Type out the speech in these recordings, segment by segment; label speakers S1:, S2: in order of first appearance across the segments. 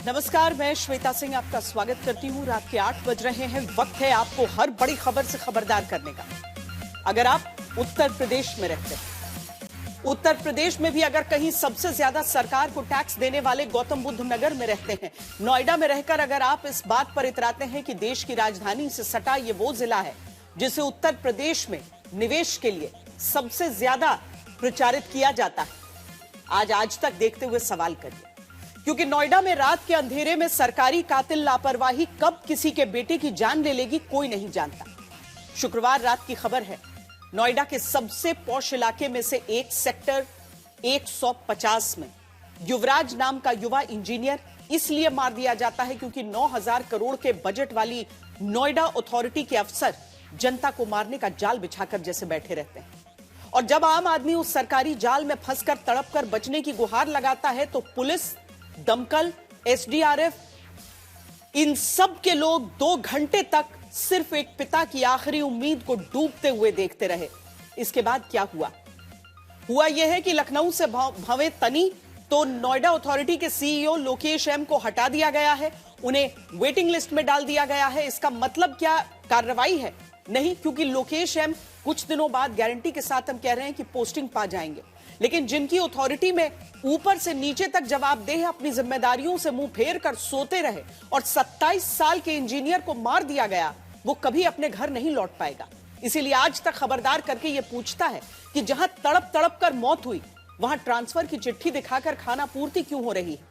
S1: नमस्कार, मैं श्वेता सिंह आपका स्वागत करती हूँ। रात के 8 बज रहे हैं। वक्त है आपको हर बड़ी खबर से खबरदार करने का। अगर आप उत्तर प्रदेश में रहते हैं, उत्तर प्रदेश में भी अगर कहीं सबसे ज्यादा सरकार को टैक्स देने वाले गौतम बुद्ध नगर में रहते हैं, नोएडा में रहकर अगर आप इस बात पर इतराते हैं कि देश की राजधानी से सटा ये वो जिला है जिसे उत्तर प्रदेश में निवेश के लिए सबसे ज्यादा प्रचारित किया जाता है, आज तक देखते हुए सवाल करिए। क्योंकि नोएडा में रात के अंधेरे में सरकारी कातिल लापरवाही कब किसी के बेटे की जान ले लेगी कोई नहीं जानता। शुक्रवार रात की खबर है, नोएडा के सबसे पॉश इलाके में से एक सेक्टर 150 में युवराज नाम का युवा इंजीनियर इसलिए मार दिया जाता है क्योंकि 9,000 करोड़ के बजट वाली नोएडा अथॉरिटी के अफसर जनता को मारने का जाल बिछाकर जैसे बैठे रहते हैं। और जब आम आदमी उस सरकारी जाल में फंसकर तड़पकर बचने की गुहार लगाता है तो पुलिस, दमकल, एसडीआरएफ, इन सब के लोग 2 घंटे तक सिर्फ एक पिता की आखिरी उम्मीद को डूबते हुए देखते रहे। इसके बाद क्या हुआ यह है कि लखनऊ से भवें तनी तो नोएडा अथॉरिटी के सीईओ लोकेश एम को हटा दिया गया है, उन्हें वेटिंग लिस्ट में डाल दिया गया है। इसका मतलब क्या कार्रवाई है? नहीं, क्योंकि लोकेश एम कुछ दिनों बाद गारंटी के साथ हम कह रहे हैं कि पोस्टिंग पा जाएंगे। लेकिन जिनकी अथॉरिटी में ऊपर से नीचे तक जवाबदेह अपनी जिम्मेदारियों से मुंह फेर कर सोते रहे और 27 साल के इंजीनियर को मार दिया गया, वो कभी अपने घर नहीं लौट पाएगा। इसीलिए आज तक खबरदार करके ये पूछता है कि जहां तड़प तड़प कर मौत हुई वहां ट्रांसफर की चिट्ठी दिखाकर खाना पूर्ति क्यों हो रही है?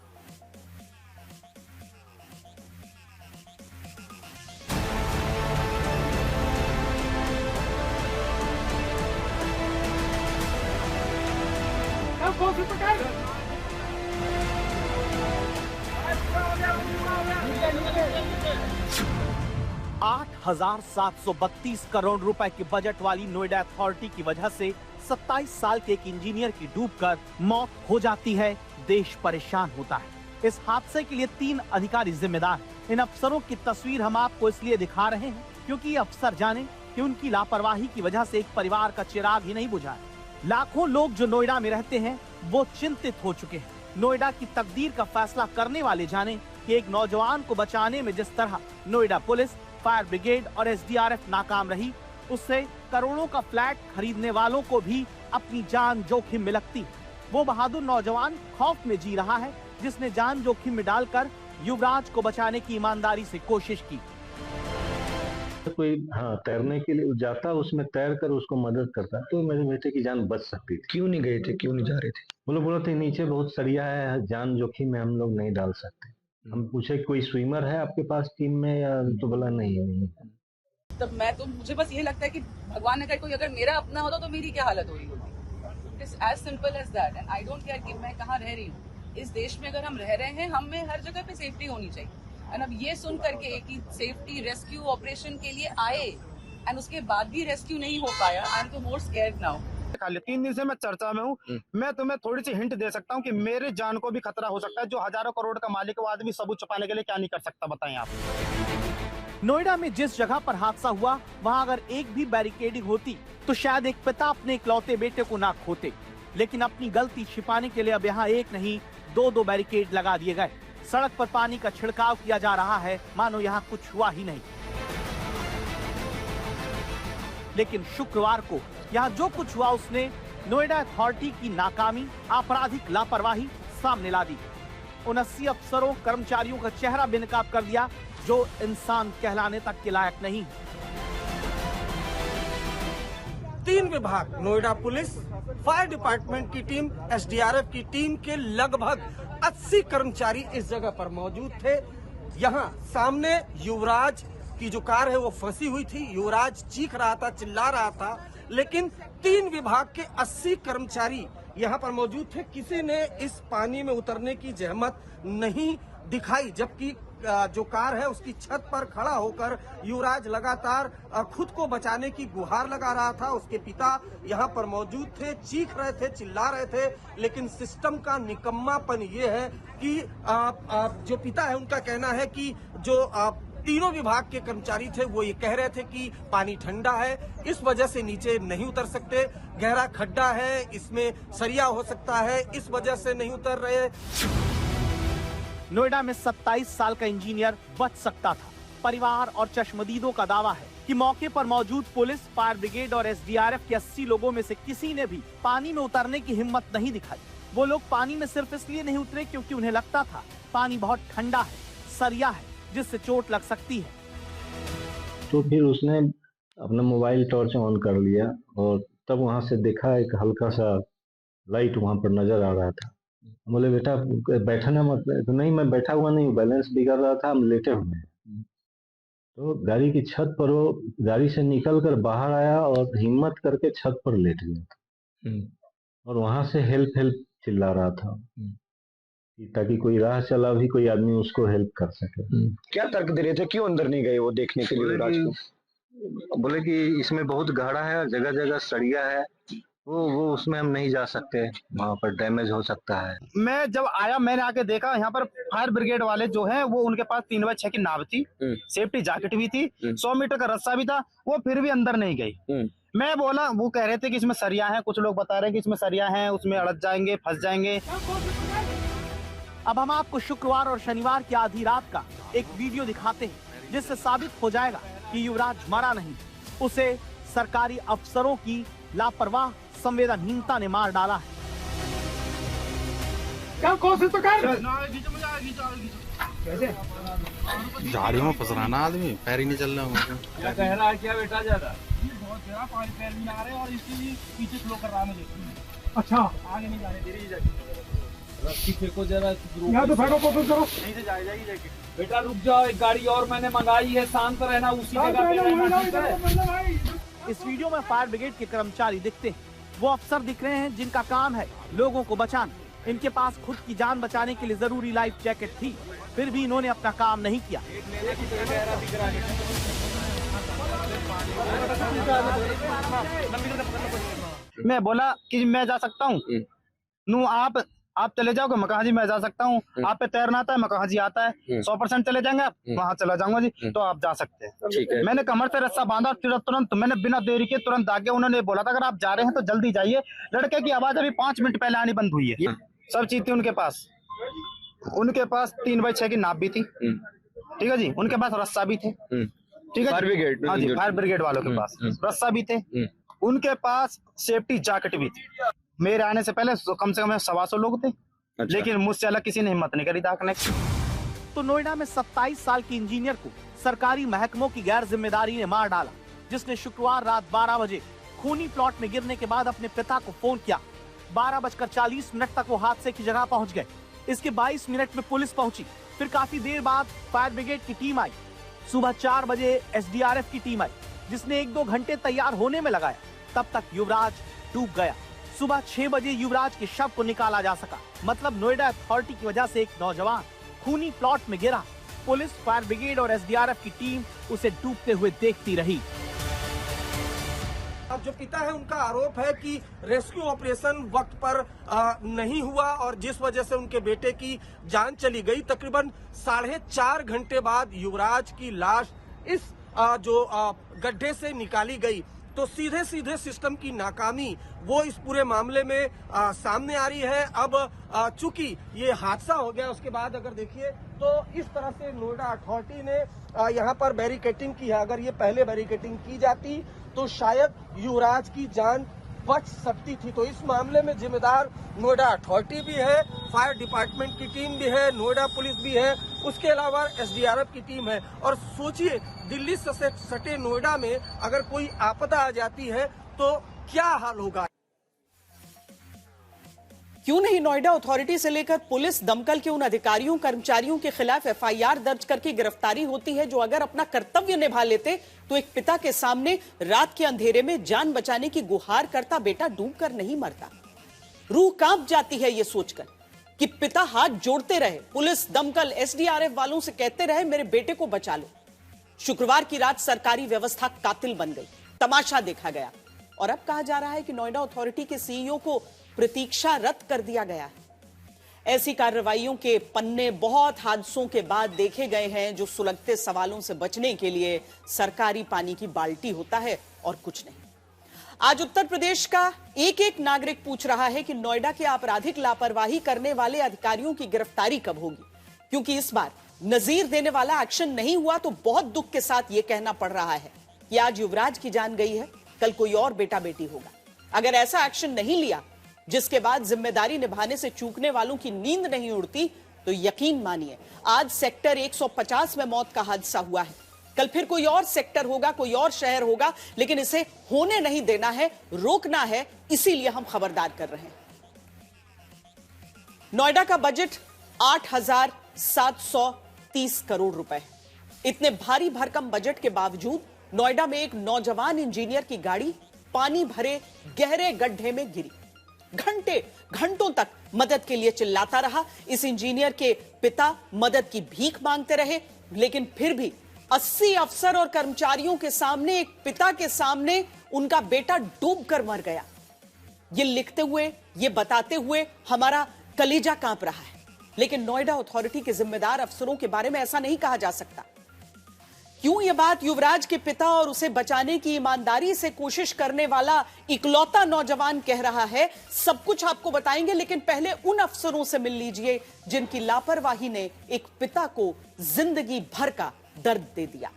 S2: $8,732 करोड़ रुपए के बजट वाली नोएडा अथॉरिटी की वजह से 27 साल के एक इंजीनियर की डूबकर मौत हो जाती है। देश परेशान होता है। इस हादसे के लिए 3 अधिकारी जिम्मेदार हैं। इन अफसरों की तस्वीर हम आपको इसलिए दिखा रहे हैं क्योंकि ये अफसर जाने कि उनकी लापरवाही की वजह से एक परिवार का चिराग ही नहीं बुझा है। लाखों लोग जो नोएडा में रहते हैं वो चिंतित हो चुके हैं। नोएडा की तकदीर का फैसला करने वाले जाने कि एक नौजवान को बचाने में जिस तरह नोएडा पुलिस, फायर ब्रिगेड और एसडीआरएफ नाकाम रही, उससे करोड़ों का फ्लैट खरीदने वालों को भी अपनी जान जोखिम में लगती है। वो बहादुर नौजवान खौफ में जी रहा है जिसने जान जोखिम में डालकर युवराज को बचाने की ईमानदारी से कोशिश की।
S3: कोई तैरने के लिए जाता, उसमें तैर कर उसको मदद करता तो मेरे बेटे की जान बच सकती थी।
S4: क्यों नहीं गए थे, क्यों नहीं जा रहे थे?
S3: बोला थे नीचे बहुत सरिया है, जान जोखिम में हम लोग नहीं डाल सकते। हम पूछे कोई स्विमर है आपके पास टीम में या, तो बोला नहीं।
S5: तब मुझे बस ये लगता है कि भगवान ने कहा कोई अगर मेरा अपना होता तो मेरी क्या हालत हो रही होती। It's as simple as that. And I don't care कि मैं कहाँ रह रही हूँ। इस देश में अगर हम रह रहे हैं, हमें हर जगह पे सेफ्टी होनी चाहिए। एंड अब ये सुन करके कि सेफ्टी रेस्क्यू ऑपरेशन के लिए आए एंड उसके बाद भी रेस्क्यू नहीं हो पाया, आई एम तो मोर स्कैर्ड नाउ।
S4: 3 दिन से मैं चर्चा में हूँ। मैं तुम्हें थोड़ी सी हिंट दे सकता हूँ कि मेरे जान को भी खतरा हो सकता है। जो हजारों करोड़ का मालिक है वो आदमी सबूत छुपाने के लिए क्या नहीं कर सकता, बताएं आप।
S2: नोएडा में जिस जगह पर हादसा हुआ वहां अगर एक भी बैरिकेडिंग होती तो शायद एक पिता अपने इकलौते बेटे को ना खोते। लेकिन अपनी गलती छिपाने के लिए अब यहाँ एक नहीं 2 बैरिकेड लगा दिए गए। सड़क पर पानी का छिड़काव किया जा रहा है मानो यहाँ कुछ हुआ ही नहीं। लेकिन शुक्रवार को यहाँ जो कुछ हुआ उसने नोएडा अथॉरिटी की नाकामी, आपराधिक लापरवाही सामने ला दी। 79 अफसरों, कर्मचारियों का चेहरा बेनकाब कर दिया जो इंसान कहलाने तक के लायक नहीं।
S6: 3 विभाग, नोएडा पुलिस, फायर डिपार्टमेंट की टीम, एसडीआरएफ की टीम के लगभग 80 कर्मचारी इस जगह पर मौजूद थे। यहाँ सामने युवराज की जो कार है वो फंसी हुई थी। युवराज चीख रहा था, चिल्ला रहा था, लेकिन 3 विभाग के 80 कर्मचारी यहाँ पर मौजूद थे। किसी ने इस पानी में उतरने की जहमत नहीं दिखाई, जबकि जो कार है उसकी छत पर खड़ा होकर युवराज लगातार खुद को बचाने की गुहार लगा रहा था। उसके पिता यहाँ पर मौजूद थे, चीख रहे थे, चिल्ला रहे थे, लेकिन सिस्टम का निकम्मापन ये है कि जो पिता है उनका कहना है कि जो तीनों विभाग के कर्मचारी थे वो ये कह रहे थे कि पानी ठंडा है, इस वजह से नीचे नहीं उतर सकते, गहरा खड्डा है, इसमें सरिया हो सकता है, इस वजह से नहीं उतर रहे।
S2: नोएडा में 27 साल का इंजीनियर बच सकता था। परिवार और चश्मदीदों का दावा है कि मौके पर मौजूद पुलिस, फायर ब्रिगेड और एसडीआरएफ के 80 लोगों में से किसी ने भी पानी में उतरने की हिम्मत नहीं दिखाई। वो लोग पानी में सिर्फ इसलिए नहीं उतरे क्योंकि उन्हें लगता था पानी बहुत ठंडा है, सरिया है, जिससे चोट लग सकती है।
S3: तो फिर उसने अपना मोबाइल टॉर्च ऑन कर लिया और तब वहां से देखा एक हल्का सा लाइट वहां पर नजर आ रहा था। बोले बेटा बैठना मत। तो नहीं, मैं बैठा हुआ नहीं हूँ, बैलेंस बिगड़ रहा था, हम लेटे हुए हैं। तो गाड़ी की छत पर वो गाड़ी से निकल कर बाहर आया और हिम्मत करके छत पर लेट गया था और वहां से हेल्प हेल्प चिल्ला रहा था ताकि कोई राह चला भी कोई आदमी उसको हेल्प कर सके।
S7: क्या तर्क दे रहे थे, क्यों अंदर नहीं गए वो देखने के लिए युवराज को?
S3: बोले कि इसमें बहुत गहरा है और जगह जगह सड़िया है, वो उसमें हम नहीं जा सकते, वहाँ पर डैमेज हो सकता है।
S4: मैं जब आया मैंने आके देखा यहाँ पर फायर ब्रिगेड वाले जो हैं वो उनके पास 3x6 की नाव थी, सेफ्टी जैकेट भी थी, 100 मीटर का रस्सा भी था, वो फिर भी अंदर नहीं गई। मैं बोला, वो कह रहे थे कि इसमें सरिया है, कुछ लोग बता रहे हैं कि इसमें सरिया है, उसमें अड़क जाएंगे, फंस जाएंगे।
S2: अब हम आपको शुक्रवार और शनिवार की आधी रात का एक वीडियो दिखाते हैं जिससे साबित हो जाएगा कि युवराज मरा नहीं, उसे सरकारी अफसरों की लापरवाह संवेदनहीनता ने मार डाला है।
S8: क्या कोशिश तो कर।
S9: झाड़ियों में फंस रहा ना आदमी, पैर ही नहीं चल रहा।
S8: क्या कह रहा है क्या बेटा? ज्यादा बहुत गहरा पानी, पैर भी ना आ रहे और इसलिए पीछे स्लो कर रहा है मुझे। अच्छा आगे नहीं जाने दे रही जैकेट। रस्सी फेंको जरा, यहाँ तो फेंको कोशिश करो। नहीं से जाएगी जैकेट। बेटा रुक जाओ, एक गाड़ी और मैंने मंगाई है, शांत रहना, उसी जगह पे रहना।
S2: इस वीडियो में फायर ब्रिगेड के कर्मचारी दिखते हैं। वो अफसर दिख रहे हैं जिनका काम है लोगों को बचाना। इनके पास खुद की जान बचाने के लिए जरूरी लाइफ जैकेट थी, फिर भी इन्होंने अपना काम नहीं किया।
S4: मैं बोला कि मैं जा सकता हूँ, नू आप चले जाओगे? मैं कहा जी मैं जा सकता हूँ। आप पे तैरना आता है? मैं कहा जी आता है। 100% चले जाएंगे आप? वहाँ चला जाऊंगा जी। तो आप जा सकते हैं।
S7: ठीक है।
S4: मैंने कमर से रस्सा बांधा, तुरंत मैंने बिना देरी के तुरंत आगे, उन्होंने बोला था अगर आप जा रहे हैं तो जल्दी जाइए। लड़के की आवाज अभी 5 मिनट पहले आनी बंद हुई है। सब चीज थी उनके पास। उनके पास 3x6 की नाव भी थी, ठीक है जी। उनके पास रस्सा भी थे, ठीक है।
S7: फायर ब्रिगेड,
S4: हाँ जी, फायर ब्रिगेड वालों के पास रस्सा भी थे। उनके पास सेफ्टी जैकेट भी थी। मेरे आने से पहले कम से कम 125 लोग थे। अच्छा। लेकिन मुझसे अलग किसी ने हिम्मत नहीं करी दाखने की।
S2: तो नोएडा में 27 साल के इंजीनियर को सरकारी महकमों की गैर जिम्मेदारी ने मार डाला, जिसने शुक्रवार रात 12 बजे खूनी प्लॉट में गिरने के बाद अपने पिता को फोन किया। 12:40 तक वो हादसे की जगह पहुंच गए। इसके 22 मिनट में पुलिस पहुंची, फिर काफी देर बाद फायर ब्रिगेड की टीम आई। सुबह 4 बजे एसडीआरएफ की टीम आई, जिसने 1-2 घंटे तैयार होने में लगाया। तब तक युवराज डूब गया। सुबह 6 बजे युवराज के शव को निकाला जा सका। मतलब नोएडा अथॉरिटी की वजह से एक नौजवान खूनी प्लॉट में गिरा। पुलिस, फायर ब्रिगेड और एसडीआरएफ की टीम उसे डूबते हुए देखती रही।
S6: अब जो पिता है उनका आरोप है कि रेस्क्यू ऑपरेशन वक्त पर नहीं हुआ और जिस वजह से उनके बेटे की जान चली गई। तकरीबन 4.5 घंटे बाद युवराज की लाश इस गड्ढे से निकाली गई। तो सीधे सीधे सिस्टम की नाकामी वो इस पूरे मामले में सामने आ रही है। अब चूंकि ये हादसा हो गया, उसके बाद अगर देखिए तो इस तरह से नोएडा अथॉरिटी ने यहाँ पर बैरिकेटिंग की है। अगर ये पहले बैरिकेटिंग की जाती तो शायद युवराज की जान बच सकती थी। तो इस मामले में जिम्मेदार नोएडा अथॉरिटी भी है, फायर डिपार्टमेंट की टीम भी है, नोएडा पुलिस भी है, उसके अलावा एसडीआरएफ की टीम है। और सोचिए, दिल्ली से सटे नोएडा में अगर कोई आपदा आ जाती है तो क्या हाल होगा।
S1: क्यों नहीं नोएडा अथॉरिटी से लेकर पुलिस, दमकल के उन अधिकारियों कर्मचारियों के खिलाफ एफआईआर दर्ज करके गिरफ्तारी होती है जो अगर अपना कर्तव्य निभा लेते तो एक पिता के सामने रात के अंधेरे में जान बचाने की गुहार करता बेटा डूबकर नहीं मरता। रूह कांप जाती है ये सोचकर कि पिता हाथ जोड़ते रहे, पुलिस, दमकल, एसडीआरएफ वालों से कहते रहे मेरे बेटे को बचा लो। शुक्रवार की रात सरकारी व्यवस्था कातिल बन गई, तमाशा देखा गया। और अब कहा जा रहा है कि नोएडा अथॉरिटी के सीईओ को प्रतीक्षा रद्द कर दिया गया है। ऐसी कार्रवाइयों के पन्ने बहुत हादसों के बाद देखे गए हैं जो सुलगते सवालों से बचने के लिए सरकारी पानी की बाल्टी होता है और कुछ नहीं। आज उत्तर प्रदेश का एक एक नागरिक पूछ रहा है कि नोएडा के आपराधिक लापरवाही करने वाले अधिकारियों की गिरफ्तारी कब होगी। क्योंकि इस बार नजीर देने वाला एक्शन नहीं हुआ तो बहुत दुख के साथ यह कहना पड़ रहा है कि आज युवराज की जान गई है, कल कोई और बेटा बेटी होगा। अगर ऐसा एक्शन नहीं लिया जिसके बाद जिम्मेदारी निभाने से चूकने वालों की नींद नहीं उड़ती, तो यकीन मानिए आज सेक्टर 150 में मौत का हादसा हुआ है, कल फिर कोई और सेक्टर होगा, कोई और शहर होगा, लेकिन इसे होने नहीं देना है, रोकना है। इसीलिए हम खबरदार कर रहे हैं। नोएडा का बजट 8,730 करोड़ रुपए। इतने भारी भरकम बजट के बावजूद नोएडा में एक नौजवान इंजीनियर की गाड़ी पानी भरे गहरे गड्ढे में गिरी। घंटों तक मदद के लिए चिल्लाता रहा। इस इंजीनियर के पिता मदद की भीख मांगते रहे, लेकिन फिर भी 80 अफसर और कर्मचारियों के सामने, एक पिता के सामने उनका बेटा डूबकर मर गया। ये लिखते हुए, ये बताते हुए हमारा कलेजा कांप रहा है। लेकिन नोएडा अथॉरिटी के जिम्मेदार अफसरों के बारे में ऐसा नहीं कहा जा सकता। क्यों यह बात युवराज के पिता और उसे बचाने की ईमानदारी से कोशिश करने वाला इकलौता नौजवान कह रहा है, सब कुछ आपको बताएंगे, लेकिन पहले उन अफसरों से मिल लीजिए जिनकी लापरवाही ने एक पिता को जिंदगी भर का दर्द दे दिया।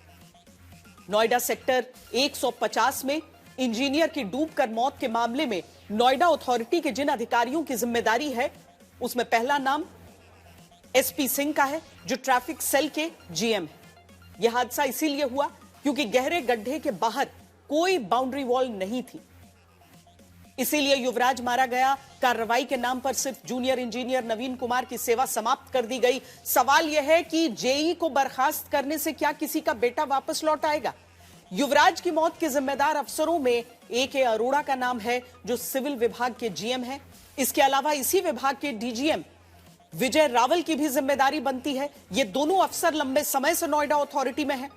S1: नोएडा सेक्टर 150 में इंजीनियर की डूबकर मौत के मामले में नोएडा अथॉरिटी के जिन अधिकारियों की जिम्मेदारी है, उसमें पहला नाम एसपी सिंह का है, जो ट्रैफिक सेल के जीएम है। यह हादसा इसीलिए हुआ क्योंकि गहरे गड्ढे के बाहर कोई बाउंड्री वॉल नहीं थी, इसीलिए युवराज मारा गया। कार्रवाई के नाम पर सिर्फ जूनियर इंजीनियर नवीन कुमार की सेवा समाप्त कर दी गई। सवाल यह है कि जेई को बर्खास्त करने से क्या किसी का बेटा वापस लौट आएगा? युवराज की मौत के जिम्मेदार अफसरों में ए.के. अरोड़ा का नाम है, जो सिविल विभाग के जीएम है। इसके अलावा इसी विभाग के डीजीएम विजय रावल की भी जिम्मेदारी बनती है। ये दोनों अफसर लंबे समय से नोएडा अथॉरिटी में हैं।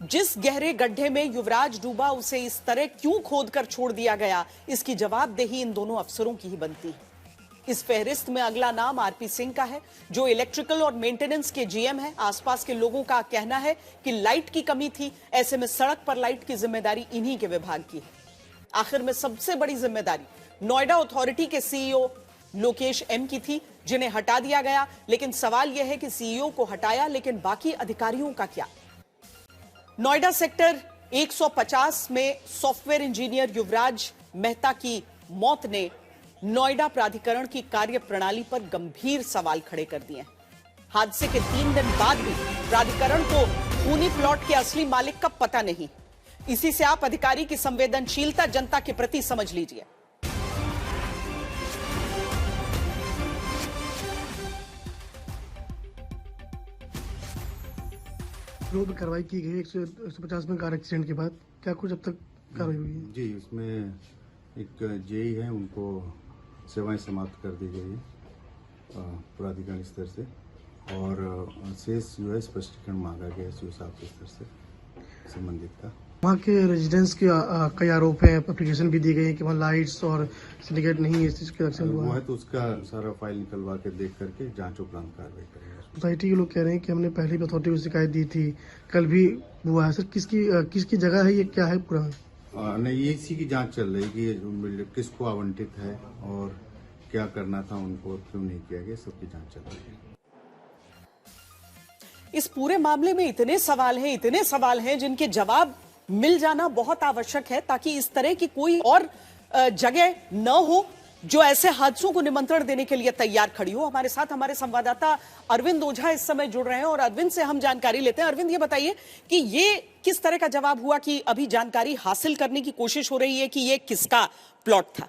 S1: जिस गहरे गड्ढे में युवराज डूबा, उसे इस तरह क्यों खोदकर छोड़ दिया गया, इसकी जवाबदेही इन दोनों अफसरों की ही बनती है। इस फहरिस्त में अगला नाम आरपी सिंह का है, जो इलेक्ट्रिकल और मेंटेनेंस के जीएम है। आसपास के लोगों का कहना है कि लाइट की कमी थी, ऐसे में सड़क पर लाइट की जिम्मेदारी इन्हीं के विभाग की है। आखिर में सबसे बड़ी जिम्मेदारी नोएडा अथॉरिटी के सीईओ लोकेश एम की थी, जिन्हें हटा दिया गया। लेकिन सवाल यह है कि सीईओ को हटाया, लेकिन बाकी अधिकारियों का क्या? नोएडा सेक्टर 150 में सॉफ्टवेयर इंजीनियर युवराज मेहता की मौत ने नोएडा प्राधिकरण की कार्य प्रणाली पर गंभीर सवाल खड़े कर दिए हैं। हादसे के 3 दिन बाद भी प्राधिकरण को खूनी प्लॉट के असली मालिक का पता नहीं। इसी से आप अधिकारी की संवेदनशीलता जनता के प्रति समझ लीजिए।
S10: जो भी कार्रवाई की गई 150 में कार एक्सीडेंट के बाद, क्या कुछ अब तक कार्रवाई हुई है?
S9: जी, उसमें एक जेई है, उनको सेवाएं समाप्त कर दी गई है प्राधिकरण स्तर से, और शेष जो है स्पष्टीकरण मांगा गया सीओ साहब के स्तर से संबंधित का।
S10: वहाँ के रेजिडेंट्स के कई आरोप हैं, एप्लीकेशन भी दी गई है कि वहाँ लाइट्स और सिंडिकेट नहीं है, इस चीज का एक्शन हुआ
S9: है, तो उसका सारा फाइल निकलवा के देख करके जांच उपरांत कार्रवाई करेंगे।
S10: सोसाइटी के लोग कह रहे हैं कि हमने पहले भी अथॉरिटी को शिकायत दी थी, कल भी हुआ है। सर, किसकी जगह है, ये क्या है पूरा?
S9: नहीं, ये इसी की जांच चल रही है कि किसको आवंटित है और क्या करना था उनको, क्यों नहीं किया गया, सबकी जांच चल रही है।
S1: इस पूरे मामले में इतने सवाल हैं जिनके जवाब मिल जाना बहुत आवश्यक है, ताकि इस तरह की कोई और जगह न हो जो ऐसे हादसों को निमंत्रण देने के लिए तैयार खड़ी हो। हमारे साथ हमारे संवाददाता अरविंद ओझा इस समय जुड़ रहे हैं और अरविंद से हम जानकारी लेते हैं। अरविंद, ये बताइए कि ये किस तरह का जवाब हुआ कि अभी जानकारी हासिल करने की कोशिश हो रही है कि ये किसका प्लॉट था?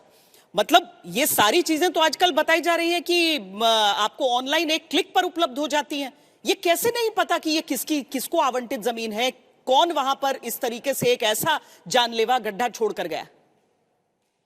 S1: मतलब ये सारी चीजें तो आजकल बताई जा रही है कि आपको ऑनलाइन एक क्लिक पर उपलब्ध हो जाती हैं। ये कैसे नहीं पता कि ये किसको आवंटित जमीन है? कौन वहां पर इस तरीके से एक ऐसा जानलेवा गड्ढा छोड़कर गया?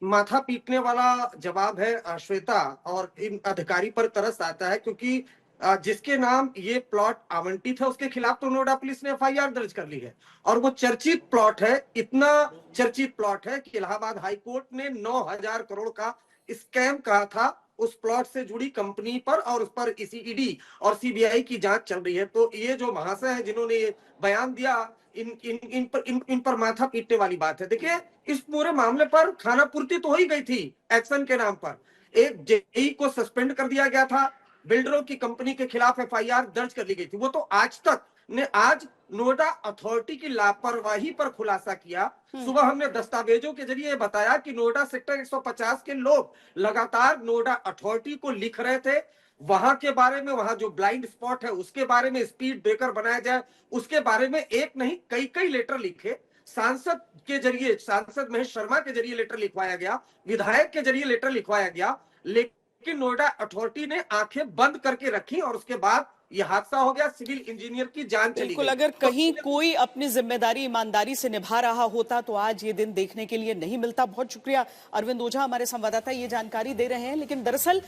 S6: माथा पीटने वाला जवाब है श्वेता, और इन अधिकारी पर तरस आता है, क्योंकि जिसके नाम ये प्लॉट आवंटित है उसके खिलाफ तो नोएडा पुलिस ने एफआईआर दर्ज कर ली है, और वो चर्चित प्लॉट है। इतना चर्चित प्लॉट है कि इलाहाबाद हाईकोर्ट ने 9,000 करोड़ का स्कैम कहा था उस प्लॉट से जुड़ी कंपनी पर, और उस पर ईडी और सीबीआई की जांच चल रही है। तो ये जो महाशय है जिन्होंने ये बयान दिया, इन पर माथा पीटने वाली बात है। देखिए, इस पूरे मामले पर खानापूर्ति तो हो ही गई थी एक्शन के नाम पर। एक जेई को सस्पेंड कर दिया गया था, बिल्डरों की कंपनी के खिलाफ एफआईआर दर्ज कर ली गई थी। वो तो आज नोएडा अथॉरिटी की लापरवाही पर खुलासा किया। सुबह हमने दस्तावेजों के जरिए बताया कि नोएडा सेक्टर 150 के लोग लगातार नोएडा अथॉरिटी को लिख रहे थे, वहां के बारे में, वहां जो ब्लाइंड स्पॉट है उसके बारे में, स्पीड ब्रेकर बनाया जाए उसके बारे में एक नहीं कई लेटर लिखे। सांसद के जरिए, सांसद महेश शर्मा के जरिए लेटर लिखवाया गया, विधायक के जरिए लेटर लिखवाया गया, लेकिन नोएडा अथॉरिटी ने आंखें बंद करके रखी और उसके बाद यह हादसा हो गया। सिविल इंजीनियर की जान चली गई।
S1: अगर कहीं कोई अपनी जिम्मेदारी ईमानदारी से निभा रहा होता तो आज ये दिन देखने के लिए नहीं मिलता। बहुत शुक्रिया अरविंद ओझा, हमारे संवाददाता ये जानकारी दे रहे हैं। लेकिन दरअसल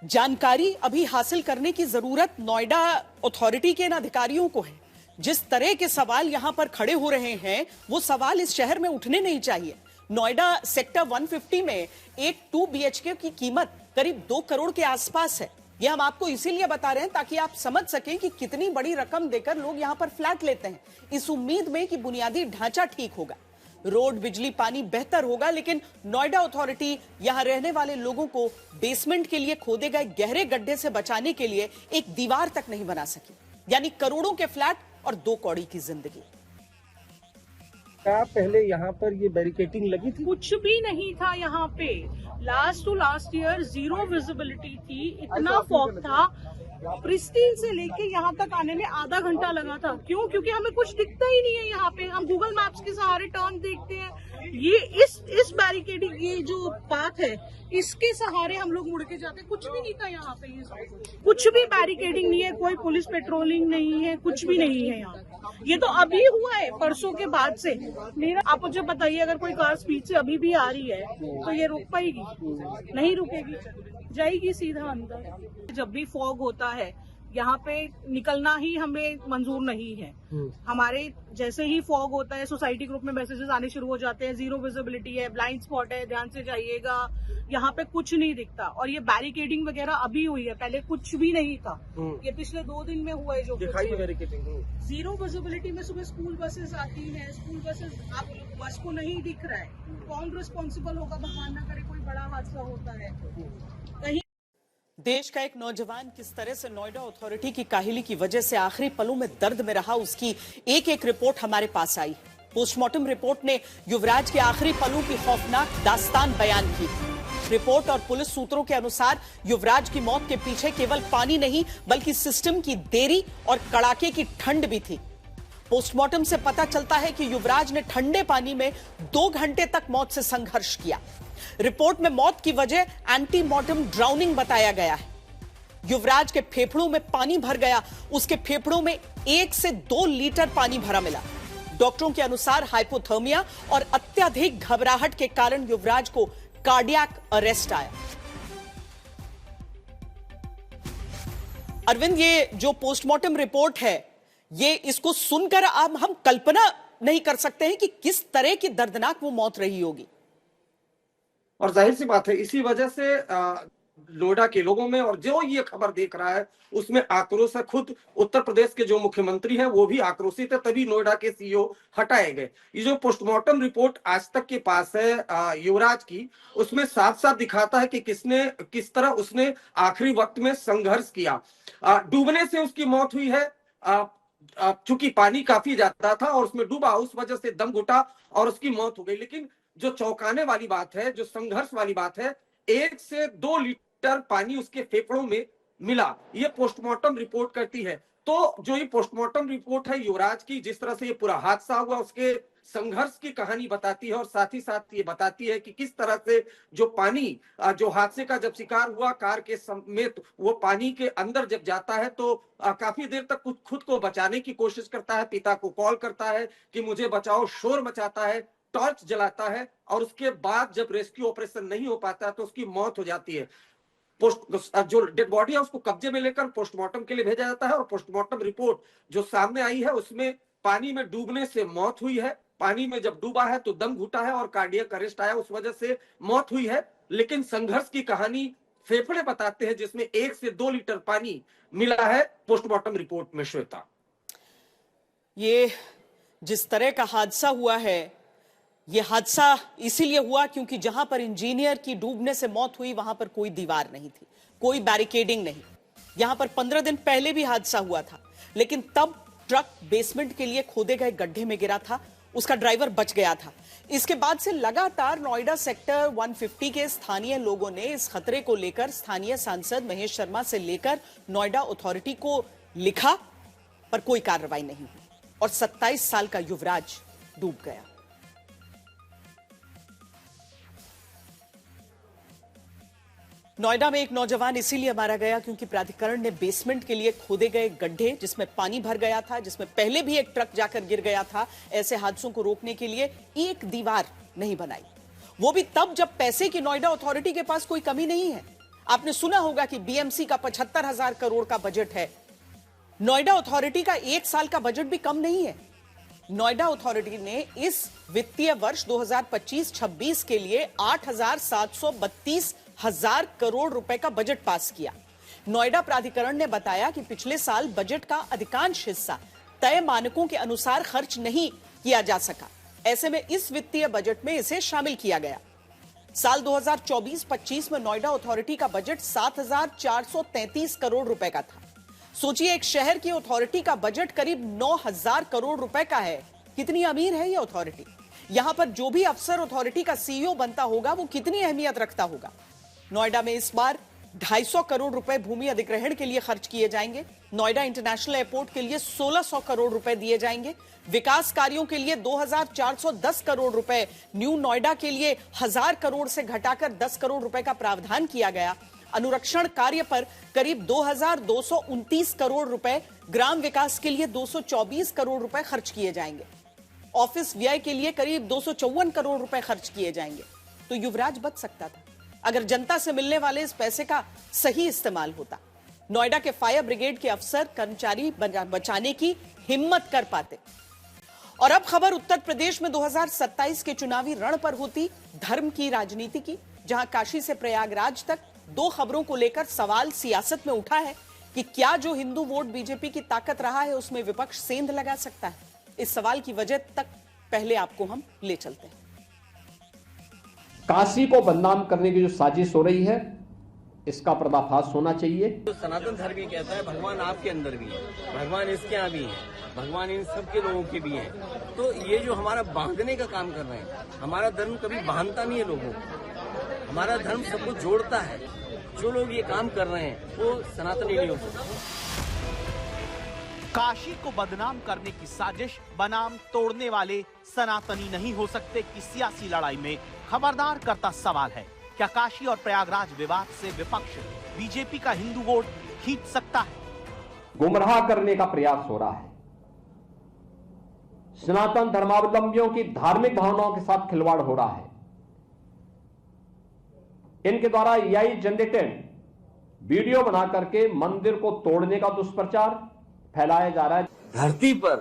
S1: जानकारी अभी हासिल करने की जरूरत नोएडा अथॉरिटी के इन अधिकारियों को है। जिस तरह के सवाल यहां पर खड़े हो रहे हैं वो सवाल इस शहर में उठने नहीं चाहिए। नोएडा सेक्टर 150 में एक 2 BHK की कीमत करीब 2 करोड़ के आसपास है। ये हम आपको इसीलिए बता रहे हैं ताकि आप समझ सकें कि कितनी बड़ी रकम देकर लोग यहां पर फ्लैट लेते हैं, इस उम्मीद में कि बुनियादी ढांचा ठीक होगा, रोड, बिजली, पानी बेहतर होगा। लेकिन नोएडा अथॉरिटी यहां रहने वाले लोगों को बेसमेंट के लिए खोदे गए गहरे गड्ढे से बचाने के लिए एक दीवार तक नहीं बना सकी। यानी करोड़ों के फ्लैट और 2 कौड़ी की जिंदगी।
S6: क्या पहले यहाँ पर ये बैरिकेटिंग लगी थी?
S11: कुछ भी नहीं था यहाँ पे। Last to last year 0 visibility थी, इतना फॉग था। प्रिस्टीन से लेके यहाँ तक आने में आधा घंटा लगा था। क्यों? क्योंकि हमें कुछ दिखता ही नहीं है यहाँ पे। हम गूगल मैप्स के सहारे टर्न देखते हैं। ये इस बैरिकेडिंग, ये जो पाथ है इसके सहारे हम लोग मुड़ के जाते हैं। कुछ भी नहीं था यहाँ पे, कुछ भी बैरिकेडिंग नहीं है, कोई पुलिस पेट्रोलिंग नहीं है, कुछ भी नहीं है यहाँ। ये तो अभी हुआ है, परसों के बाद से। मेरा आप मुझे बताइए, अगर कोई कार स्पीड से अभी भी आ रही है तो ये रुक पाएगी? नहीं रुकेगी, जाएगी सीधा अंदर। जब भी फॉग होता है यहाँ पे निकलना ही हमें मंजूर नहीं है। हमारे जैसे ही फॉग होता है सोसाइटी ग्रुप में मैसेजेस आने शुरू हो जाते हैं, 0 विजिबिलिटी है, ब्लाइंड स्पॉट है, ध्यान से जाइएगा, यहाँ पे कुछ नहीं दिखता। और ये बैरिकेडिंग वगैरह अभी हुई है, पहले कुछ भी नहीं था। ये पिछले 2 दिन में हुआ है जो
S6: दिखाइए बैरिकेडिंग।
S11: 0 विजिबिलिटी में सुबह स्कूल बसेस आती हैं, स्कूल बसेस आप बस को नहीं दिख रहा है, कौन रिस्पॉन्सिबल होगा? भगवान ना करे कोई बड़ा हादसा होता है कहीं।
S1: देश का एक नौजवान किस तरह से नोएडा अथॉरिटी की काहिली की वजह से आखिरी पलों में दर्द में रहा, उसकी एक रिपोर्ट हमारे पास आई। पोस्टमार्टम रिपोर्ट ने युवराज के आखिरी पलों की खौफनाक दास्तान बयान की। रिपोर्ट और पुलिस सूत्रों के अनुसार युवराज की मौत के पीछे केवल पानी नहीं बल्कि सिस्टम की देरी और कड़ाके की ठंड भी थी। पोस्टमार्टम से पता चलता है कि युवराज ने ठंडे पानी में 2 घंटे तक मौत से संघर्ष किया। रिपोर्ट में मौत की वजह एंटी मॉर्टम ड्राउनिंग बताया गया है। युवराज के फेफड़ों में पानी भर गया, उसके फेफड़ों में 1 से 2 लीटर पानी भरा मिला। डॉक्टरों के अनुसार हाइपोथर्मिया और अत्यधिक घबराहट के कारण युवराज को कार्डियक अरेस्ट आया। अरविंद, ये जो पोस्टमार्टम रिपोर्ट है, ये इसको सुनकर अब हम कल्पना नहीं कर सकते हैं कि किस तरह की दर्दनाक वो मौत रही होगी।
S6: और जाहिर सी बात है, इसी वजह से नोएडा के लोगों में और जो ये खबर देख रहा है उसमें आक्रोश है। खुद उत्तर प्रदेश के जो मुख्यमंत्री हैं वो भी आक्रोशित है, तभी नोएडा के सीईओ हटाए गए। ये जो पोस्टमार्टम रिपोर्ट आज तक के पास है युवराज की, उसमें साफ साफ दिखाता है कि किस तरह उसने आखिरी वक्त में संघर्ष किया। डूबने से उसकी मौत हुई है। चूंकि पानी काफी ज्यादा था और उसमें डूबा, उस वजह से दम घुटा और उसकी मौत हो गई। लेकिन जो चौंकाने वाली बात है, जो संघर्ष वाली बात है, 1 से 2 लीटर पानी उसके फेफड़ों में मिला, ये पोस्टमार्टम रिपोर्ट करती है। तो जो ये पोस्टमार्टम रिपोर्ट है युवराज की, जिस तरह से ये पूरा हादसा हुआ, उसके संघर्ष की कहानी बताती है और साथ ही साथ ये बताती है कि किस तरह से जो पानी जो हादसे का जब शिकार हुआ कार के समेत, वो पानी के अंदर जब जाता है तो काफी देर तक खुद को बचाने की कोशिश करता है, पिता को कॉल करता है कि मुझे बचाओ, शोर मचाता है, टॉर्च जलाता है और उसके बाद जब रेस्क्यू ऑपरेशन नहीं हो पाता तो उसकी मौत हो जाती है। जो डेड बॉडी है उसको कब्जे में लेकर पोस्टमार्टम के लिए भेजा जाता है और पोस्टमार्टम रिपोर्ट जो सामने आई है उसमें पानी में डूबने से मौत हुई है। पानी में जब डूबा है तो दम घुटा है और कार्डियक अरेस्ट आया, उस वजह से मौत हुई है। लेकिन संघर्ष की कहानी फेफड़े बताते हैं, जिसमें 1 से 2 लीटर पानी मिला है पोस्टमार्टम रिपोर्ट में। श्वेता,
S1: ये जिस तरह का हादसा हुआ है, ये हादसा इसीलिए हुआ क्योंकि जहां पर इंजीनियर की डूबने से मौत हुई वहां पर कोई दीवार नहीं थी, कोई बैरिकेडिंग नहीं। यहां पर 15 दिन पहले भी हादसा हुआ था, लेकिन तब ट्रक बेसमेंट के लिए खोदे गए गड्ढे में गिरा था, उसका ड्राइवर बच गया था। इसके बाद से लगातार नोएडा सेक्टर 150 के स्थानीय लोगों ने इस खतरे को लेकर स्थानीय सांसद महेश शर्मा से लेकर नोएडा अथॉरिटी को लिखा, पर कोई कार्रवाई नहीं हुई और 27 साल का युवराज डूब गया। नोएडा में एक नौजवान इसीलिए मारा गया क्योंकि प्राधिकरण ने बेसमेंट के लिए खोदे गए गड्ढे, जिसमें पानी भर गया था, जिसमें पहले भी एक ट्रक जाकर गिर गया था, ऐसे हादसों को रोकने के लिए एक दीवार नहीं बनाई। वो भी तब जब पैसे की नोएडा अथॉरिटी के पास कोई कमी नहीं है। आपने सुना होगा कि बीएमसी का 75,000 करोड़ का बजट है। नोएडा अथॉरिटी का एक साल का बजट भी कम नहीं है। नोएडा अथॉरिटी ने इस वित्तीय वर्ष 2025-26 के लिए 8,732,000 करोड़ रुपए का बजट पास किया। नोएडा प्राधिकरण ने बताया कि पिछले साल बजट का अधिकांश हिस्सा तय मानकों के अनुसार खर्च नहीं किया जा सका। ऐसे में इस वित्तीय बजट में इसे शामिल किया गया। साल 2024-25 में नोएडा अथॉरिटी का बजट 7,433 करोड़ रुपए का था। सोचिए, एक शहर की अथॉरिटी का बजट करीब 9,000 करोड़ रुपए का है। कितनी अमीर है यह अथॉरिटी। यहां पर जो भी अफसर अथॉरिटी का सीईओ बनता होगा वो कितनी अहमियत रखता होगा। नोएडा में इस बार 250 करोड़ रुपए भूमि अधिग्रहण के लिए खर्च किए जाएंगे। नोएडा इंटरनेशनल एयरपोर्ट के लिए 1,600 करोड़ रुपए दिए जाएंगे। विकास कार्यों के लिए 2,410 करोड़ रुपए, न्यू नोएडा के लिए 1,000 करोड़ से घटाकर 10 करोड़ रुपए का प्रावधान किया गया। अनुरक्षण कार्य पर करीब 2,229 करोड़ रुपए, ग्राम विकास के लिए 224 करोड़ रुपए खर्च किए जाएंगे। ऑफिस व्यय के लिए करीब 254 करोड़ रुपए खर्च किए जाएंगे। तो युवराज बच सकता था अगर जनता से मिलने वाले इस पैसे का सही इस्तेमाल होता। नोएडा के फायर ब्रिगेड के अफसर कर्मचारी बचाने की हिम्मत कर पाते। और अब खबर उत्तर प्रदेश में 2027 के चुनावी रण पर होती धर्म की राजनीति की, जहां काशी से प्रयागराज तक दो खबरों को लेकर सवाल सियासत में उठा है कि क्या जो हिंदू वोट बीजेपी की ताकत रहा है उसमें विपक्ष सेंध लगा सकता है। इस सवाल की वजह तक पहले आपको हम ले चलते हैं।
S12: काशी को बदनाम करने की जो साजिश हो रही है, इसका पर्दाफाश होना चाहिए।
S13: तो सनातन धर्म ये कहता है भगवान आपके अंदर भी है, भगवान इसके यहाँ भी है, भगवान इन सबके लोगों के भी है। तो ये जो हमारा बांधने का काम कर रहे हैं, हमारा धर्म कभी बांधता नहीं है लोगों को, हमारा धर्म सबको जोड़ता है। जो लोग ये काम कर रहे हैं वो सनातनी नहीं हो सकते।
S2: काशी को बदनाम करने की साजिश बनाम तोड़ने वाले सनातनी नहीं हो सकते की सियासी लड़ाई में खबरदार करता सवाल है, क्या काशी और प्रयागराज विवाद से विपक्ष बीजेपी का हिंदू वोट खींच सकता है?
S12: गुमराह करने का प्रयास हो रहा है। सनातन धर्मावलंबियों की धार्मिक भावनाओं के साथ खिलवाड़ हो रहा है। इनके द्वारा एआई जनरेटेड वीडियो बना करके मंदिर को तोड़ने का दुष्प्रचार फैलाया जा रहा है।
S13: धरती पर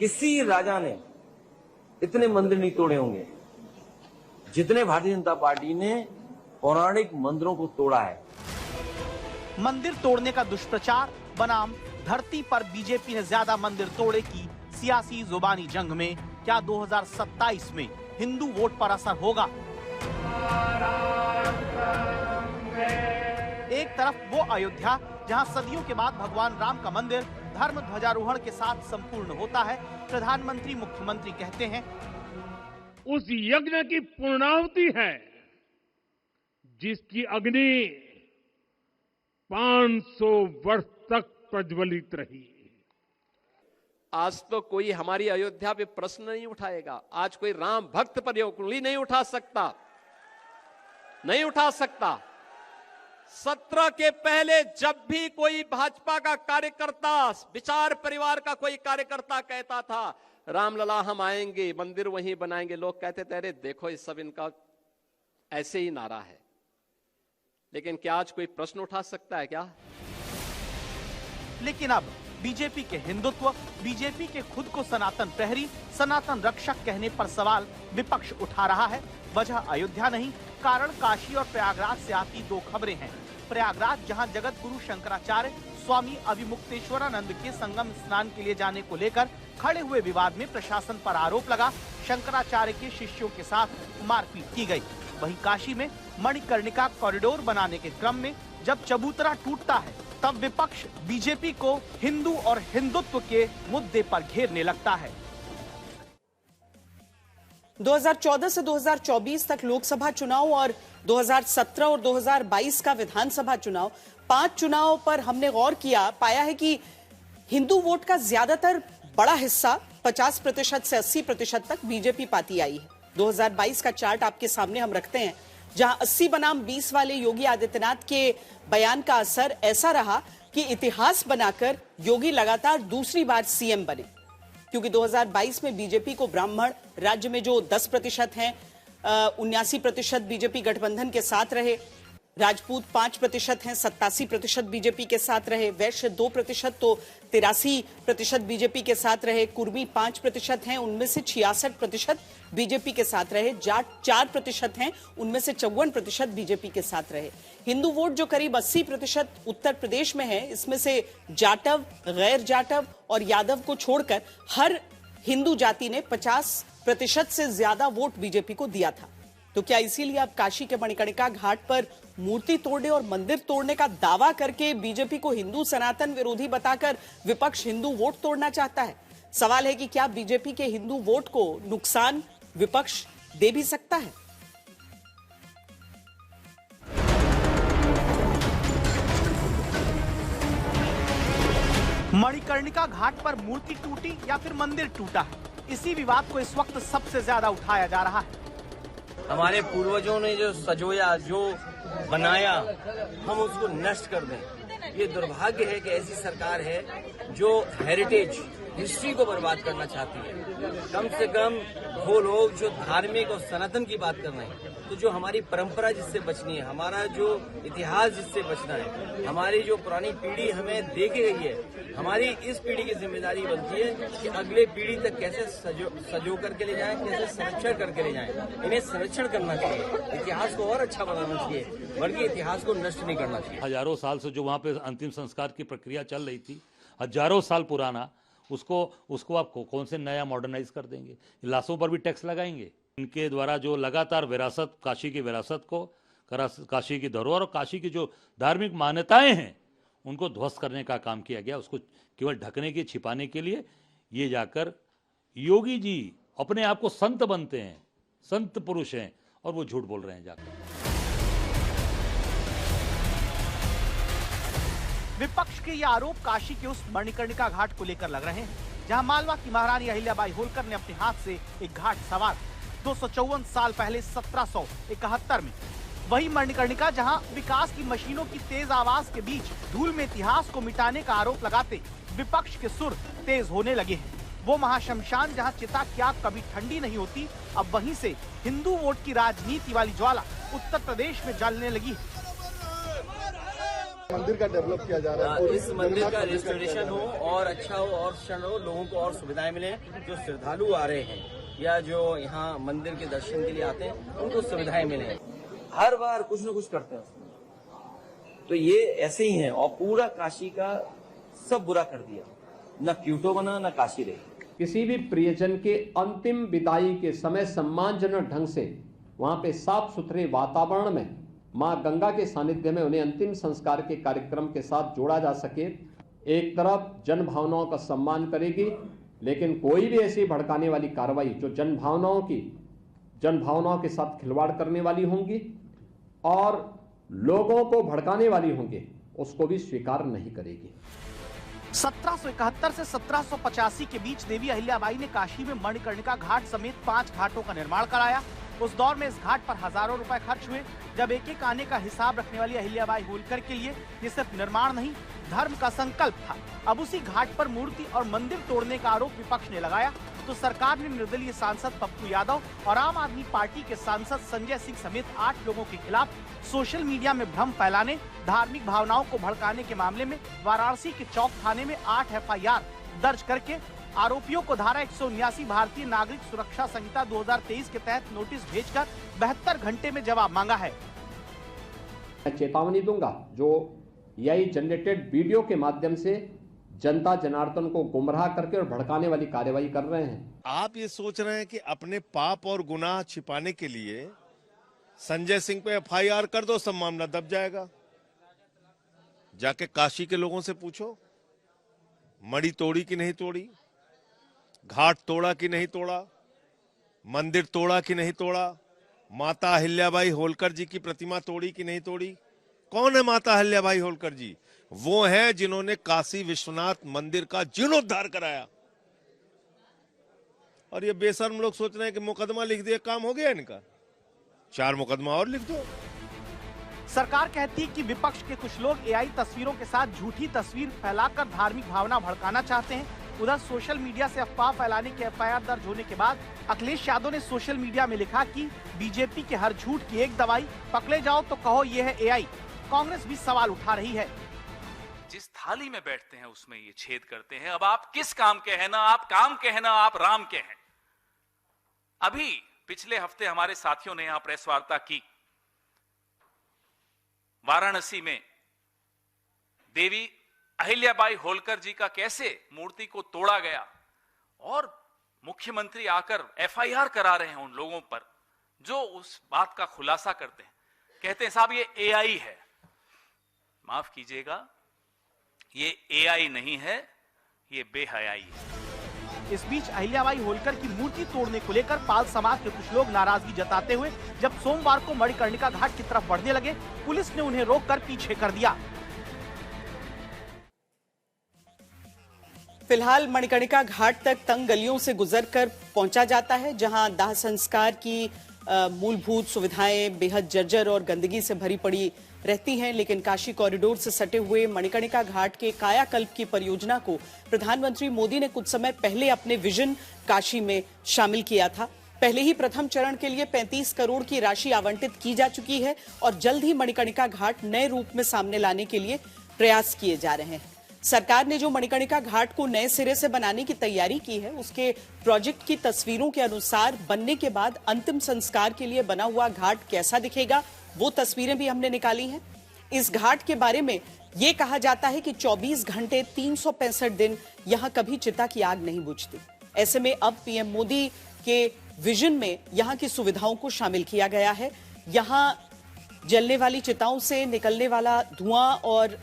S13: किसी राजा ने इतने मंदिर नहीं तोड़े होंगे जितने भारतीय जनता पार्टी ने पौराणिक मंदिरों को तोड़ा है।
S2: मंदिर तोड़ने का दुष्प्रचार बनाम धरती पर बीजेपी ने ज्यादा मंदिर तोड़े की सियासी जुबानी जंग में क्या 2027 में हिंदू वोट पर असर होगा? एक तरफ वो अयोध्या जहां सदियों के बाद भगवान राम का मंदिर धर्म ध्वजारोहण के साथ संपूर्ण होता है। प्रधानमंत्री मुख्यमंत्री कहते हैं
S14: उस यज्ञ की पूर्णाहुति है जिसकी अग्नि 500 वर्ष तक प्रज्वलित रही।
S15: आज तो कोई हमारी अयोध्या पे प्रश्न नहीं उठाएगा। आज कोई राम भक्त पर उंगली नहीं उठा सकता, नहीं उठा सकता। 17 के पहले जब भी कोई भाजपा का कार्यकर्ता, विचार परिवार का कोई कार्यकर्ता कहता था रामलला हम आएंगे, मंदिर वहीं बनाएंगे, लोग कहते थे अरे देखो ये सब इनका ऐसे ही नारा है। लेकिन क्या आज कोई प्रश्न उठा सकता है क्या?
S2: लेकिन अब बीजेपी के हिंदुत्व, बीजेपी के खुद को सनातन प्रहरी, सनातन रक्षक कहने पर सवाल विपक्ष उठा रहा है। वजह अयोध्या नहीं, कारण काशी और प्रयागराज से आती दो खबरें हैं। प्रयागराज जहां जगत गुरु शंकराचार्य स्वामी अभिमुक्तेश्वरानंद के संगम स्नान के लिए जाने को लेकर खड़े हुए विवाद में प्रशासन पर आरोप लगा, शंकराचार्य के शिष्यों के साथ मारपीट की गई। वहीं काशी में मणिकर्णिका कॉरिडोर बनाने के क्रम में जब चबूतरा टूटता है तब विपक्ष बीजेपी को हिंदू और हिंदुत्व के मुद्दे पर घेरने लगता है।
S1: 2014 से 2024 तक लोकसभा चुनाव और 2017 और 2022 का विधानसभा चुनाव, 5 चुनावों पर हमने गौर किया, पाया है कि हिंदू वोट का ज्यादातर बड़ा हिस्सा 50% से 80% तक बीजेपी पाती आई है। 2022 का चार्ट आपके सामने हम रखते हैं, जहां 80 बनाम 20 वाले योगी आदित्यनाथ के बयान का असर ऐसा रहा कि इतिहास बनाकर योगी लगातार दूसरी बार सीएम बने, क्योंकि 2022 में बीजेपी को ब्राह्मण राज्य में जो 10% हैं, 79% बीजेपी गठबंधन के साथ रहे, राजपूत 5% हैं, 87% बीजेपी के साथ रहे, वैश्य 2% तो 83% बीजेपी के साथ रहे, कुर्मी 5% हैं, उनमें से 66% बीजेपी के साथ रहे, जाट 4% हैं, उनमें से 54% बीजेपी के साथ रहे। हिंदू वोट जो करीब 80% उत्तर प्रदेश में है, इसमें से जाटव, गैर जाटव और यादव को छोड़कर हर हिंदू जाति ने 50% से ज्यादा वोट बीजेपी को दिया था। तो क्या इसीलिए अब काशी के मणिकर्णिका घाट पर मूर्ति तोड़ने और मंदिर तोड़ने का दावा करके बीजेपी को हिंदू सनातन विरोधी बताकर विपक्ष हिंदू वोट तोड़ना चाहता है? सवाल है कि क्या बीजेपी के हिंदू वोट को नुकसान विपक्ष दे भी सकता है?
S2: मणिकर्णिका घाट पर मूर्ति टूटी या फिर मंदिर टूटा है, इसी विवाद को इस वक्त सबसे ज्यादा उठाया जा रहा है।
S13: हमारे पूर्वजों ने जो सजोया, जो बनाया, हम उसको नष्ट कर दें। ये दुर्भाग्य है कि ऐसी सरकार है जो हेरिटेज, हिस्ट्री को बर्बाद करना चाहती है। कम से कम वो लोग जो धार्मिक और सनातन की बात कर रहे हैं, तो जो हमारी परंपरा जिससे बचनी है, हमारा जो इतिहास जिससे बचना है, हमारी जो पुरानी पीढ़ी हमें दे के गई है, हमारी इस पीढ़ी की जिम्मेदारी बनती है कि अगले पीढ़ी तक कैसे सजो करके ले जाएं, कैसे संरक्षण करके ले जाएं। इन्हें संरक्षण करना चाहिए, इतिहास को और अच्छा बनाना चाहिए, बल्कि इतिहास को नष्ट नहीं करना चाहिए।
S16: हजारों साल से जो वहाँ पे अंतिम संस्कार की प्रक्रिया चल रही थी, हजारों साल पुराना, उसको आप कौन से नया मॉडर्नाइज कर देंगे? लाशों पर भी टैक्स लगाएंगे। इनके द्वारा जो लगातार विरासत, काशी की विरासत को, काशी की धरोहर और काशी की जो धार्मिक मान्यताएं हैं, उनको ध्वस्त करने का काम किया गया। उसको केवल ढकने के, छिपाने के लिए ये जाकर योगी जी अपने आप को संत बनते हैं, संत पुरुष हैं, और वो झूठ बोल रहे हैं जाकर।
S2: विपक्ष के ये आरोप काशी के उस मणिकर्णिका घाट को लेकर लग रहे हैं, जहां मालवा की महारानी अहिल्याबाई होलकर ने अपने हाथ से एक घाट संवारा 254 साल पहले 1771 में। वही मणिकर्णिका जहां विकास की मशीनों की तेज आवाज के बीच धूल में इतिहास को मिटाने का आरोप लगाते विपक्ष के सुर तेज होने लगे हैं। वो महाशमशान जहां चिता की आग कभी ठंडी नहीं होती, अब वहीं से हिंदू वोट की राजनीति वाली ज्वाला उत्तर प्रदेश में जलने लगी है।
S17: मंदिर का डेवलप किया जा रहा है,
S13: इस मंदिर का रेस्टोरेशन हो और अच्छा हो और क्षण हो, लोगों को और सुविधाएं मिले, जो श्रद्धालु आ रहे हैं या जो यहाँ मंदिर के दर्शन के लिए आते हैं, उनको सुविधाएं मिले। हर बार कुछ न कुछ करते हैं, तो ये ऐसे ही है, और पूरा काशी का सब बुरा कर दिया, न क्यूटो बना न काशी रही।
S12: किसी भी प्रियजन के अंतिम विदाई के समय सम्मानजनक ढंग से वहां पे साफ सुथरे वातावरण में मां गंगा के सानिध्य में उन्हें अंतिम संस्कार के कार्यक्रम के साथ जोड़ा जा सके। एक तरफ जन भावनाओं का सम्मान करेगी, लेकिन कोई भी ऐसी भड़काने वाली कार्रवाई जो जन भावनाओं के साथ खिलवाड़ करने वाली होंगी और लोगों को भड़काने वाली होंगी, उसको भी स्वीकार नहीं करेगी।
S2: 1771 से 1785 के बीच देवी अहिल्याबाई ने काशी में मणिकर्णिका घाट समेत 5 घाटों का निर्माण कराया। उस दौर में इस घाट पर हजारों रुपए खर्च हुए। जब एक एक आने का हिसाब रखने वाली अहिल्याबाई होलकर के लिए ये सिर्फ निर्माण नहीं, धर्म का संकल्प था। अब उसी घाट पर मूर्ति और मंदिर तोड़ने का आरोप विपक्ष ने लगाया, तो सरकार ने निर्दलीय सांसद पप्पू यादव और आम आदमी पार्टी के सांसद संजय सिंह समेत 8 लोगों के खिलाफ सोशल मीडिया में भ्रम फैलाने, धार्मिक भावनाओं को भड़काने के मामले में वाराणसी के चौक थाने में 8 FIR दर्ज करके आरोपियों को धारा 179 भारतीय नागरिक सुरक्षा संहिता 2023 के तहत नोटिस भेजकर 72 घंटे में जवाब मांगा है।
S12: मैं चेतावनी दूंगा जो यही जनरेटेड वीडियो के माध्यम से जनता जनार्दन को गुमराह करके और भड़काने वाली कार्रवाई कर रहे हैं।
S17: आप ये सोच रहे हैं कि अपने पाप और गुनाह छिपाने के लिए संजय सिंह पे FIR कर दो, सब मामला दब जाएगा। जाके काशी के लोगों से पूछो, मणि तोड़ी कि नहीं तोड़ी, घाट तोड़ा कि नहीं तोड़ा, मंदिर तोड़ा कि नहीं तोड़ा, माता अहिल्याबाई होलकर जी की प्रतिमा तोड़ी कि नहीं तोड़ी। कौन है माता अहिल्याबाई होलकर जी? वो हैं जिन्होंने काशी विश्वनाथ मंदिर का जीर्णोद्धार कराया। और ये बेशर्म लोग सोच रहे हैं कि मुकदमा लिख दिया, काम हो गया इनका। 4 मुकदमा और लिख दो।
S2: सरकार कहती है कि विपक्ष के कुछ लोग एआई तस्वीरों के साथ झूठी तस्वीर फैलाकर धार्मिक भावना भड़काना चाहते हैं। उधर सोशल मीडिया से अफवाह फैलाने के एफआईआर दर्ज होने के बाद अखिलेश यादव ने सोशल मीडिया में लिखा कि बीजेपी के हर झूठ की एक दवाई, पकड़े जाओ तो कहो ये है एआई। कांग्रेस भी सवाल उठा रही है।
S18: जिस थाली में बैठते हैं उसमें ये छेद करते हैं। अब आप किस काम के हैं? ना आप काम के हैं ना आप राम के हैं। अभी पिछले हफ्ते हमारे साथियों ने यहां प्रेस वार्ता की। वाराणसी में देवी अहिल्याबाई होलकर जी का कैसे मूर्ति को तोड़ा गया और मुख्यमंत्री आकर एफआईआर करा रहे हैं उन लोगों पर जो उस बात का खुलासा करते हैं। कहते हैं साहब ये एआई है। माफ कीजिएगा, ये एआई नहीं है, ये बेहयाई है।
S2: इस बीच अहिल्याबाई होलकर की मूर्ति तोड़ने को लेकर पाल समाज के कुछ लोग नाराजगी जताते हुए जब सोमवार को मणिकर्णिका घाट की तरफ बढ़ने लगे, पुलिस ने उन्हें रोककर पीछे कर दिया।
S1: फिलहाल मणिकर्णिका घाट तक तंग गलियों से गुजरकर पहुंचा जाता है, जहां दाह संस्कार की मूलभूत सुविधाएं बेहद जर्जर और गंदगी से भरी पड़ी रहती हैं। लेकिन काशी कॉरिडोर से सटे हुए मणिकर्णिका घाट के कायाकल्प की परियोजना को प्रधानमंत्री मोदी ने कुछ समय पहले अपने विजन काशी में शामिल किया था। पहले ही प्रथम चरण के लिए 35 करोड़ की राशि आवंटित की जा चुकी है और जल्द ही मणिकर्णिका घाट नए रूप में सामने लाने के लिए प्रयास किए जा रहे हैं। सरकार ने जो मणिकर्णिका घाट को नए सिरे से बनाने की तैयारी की है, उसके प्रोजेक्ट की तस्वीरों के अनुसार बनने के बाद अंतिम संस्कार के लिए बना हुआ घाट कैसा दिखेगा, वो तस्वीरें भी हमने निकाली हैं। इस घाट के बारे में ये कहा जाता है कि 24 घंटे 365 दिन यहां कभी चिता की आग नहीं बुझती। ऐसे में अब पीएम मोदी के विजन में यहां की सुविधाओं को शामिल किया गया है। यहां जलने वाली चिताओं से निकलने वाला धुआं और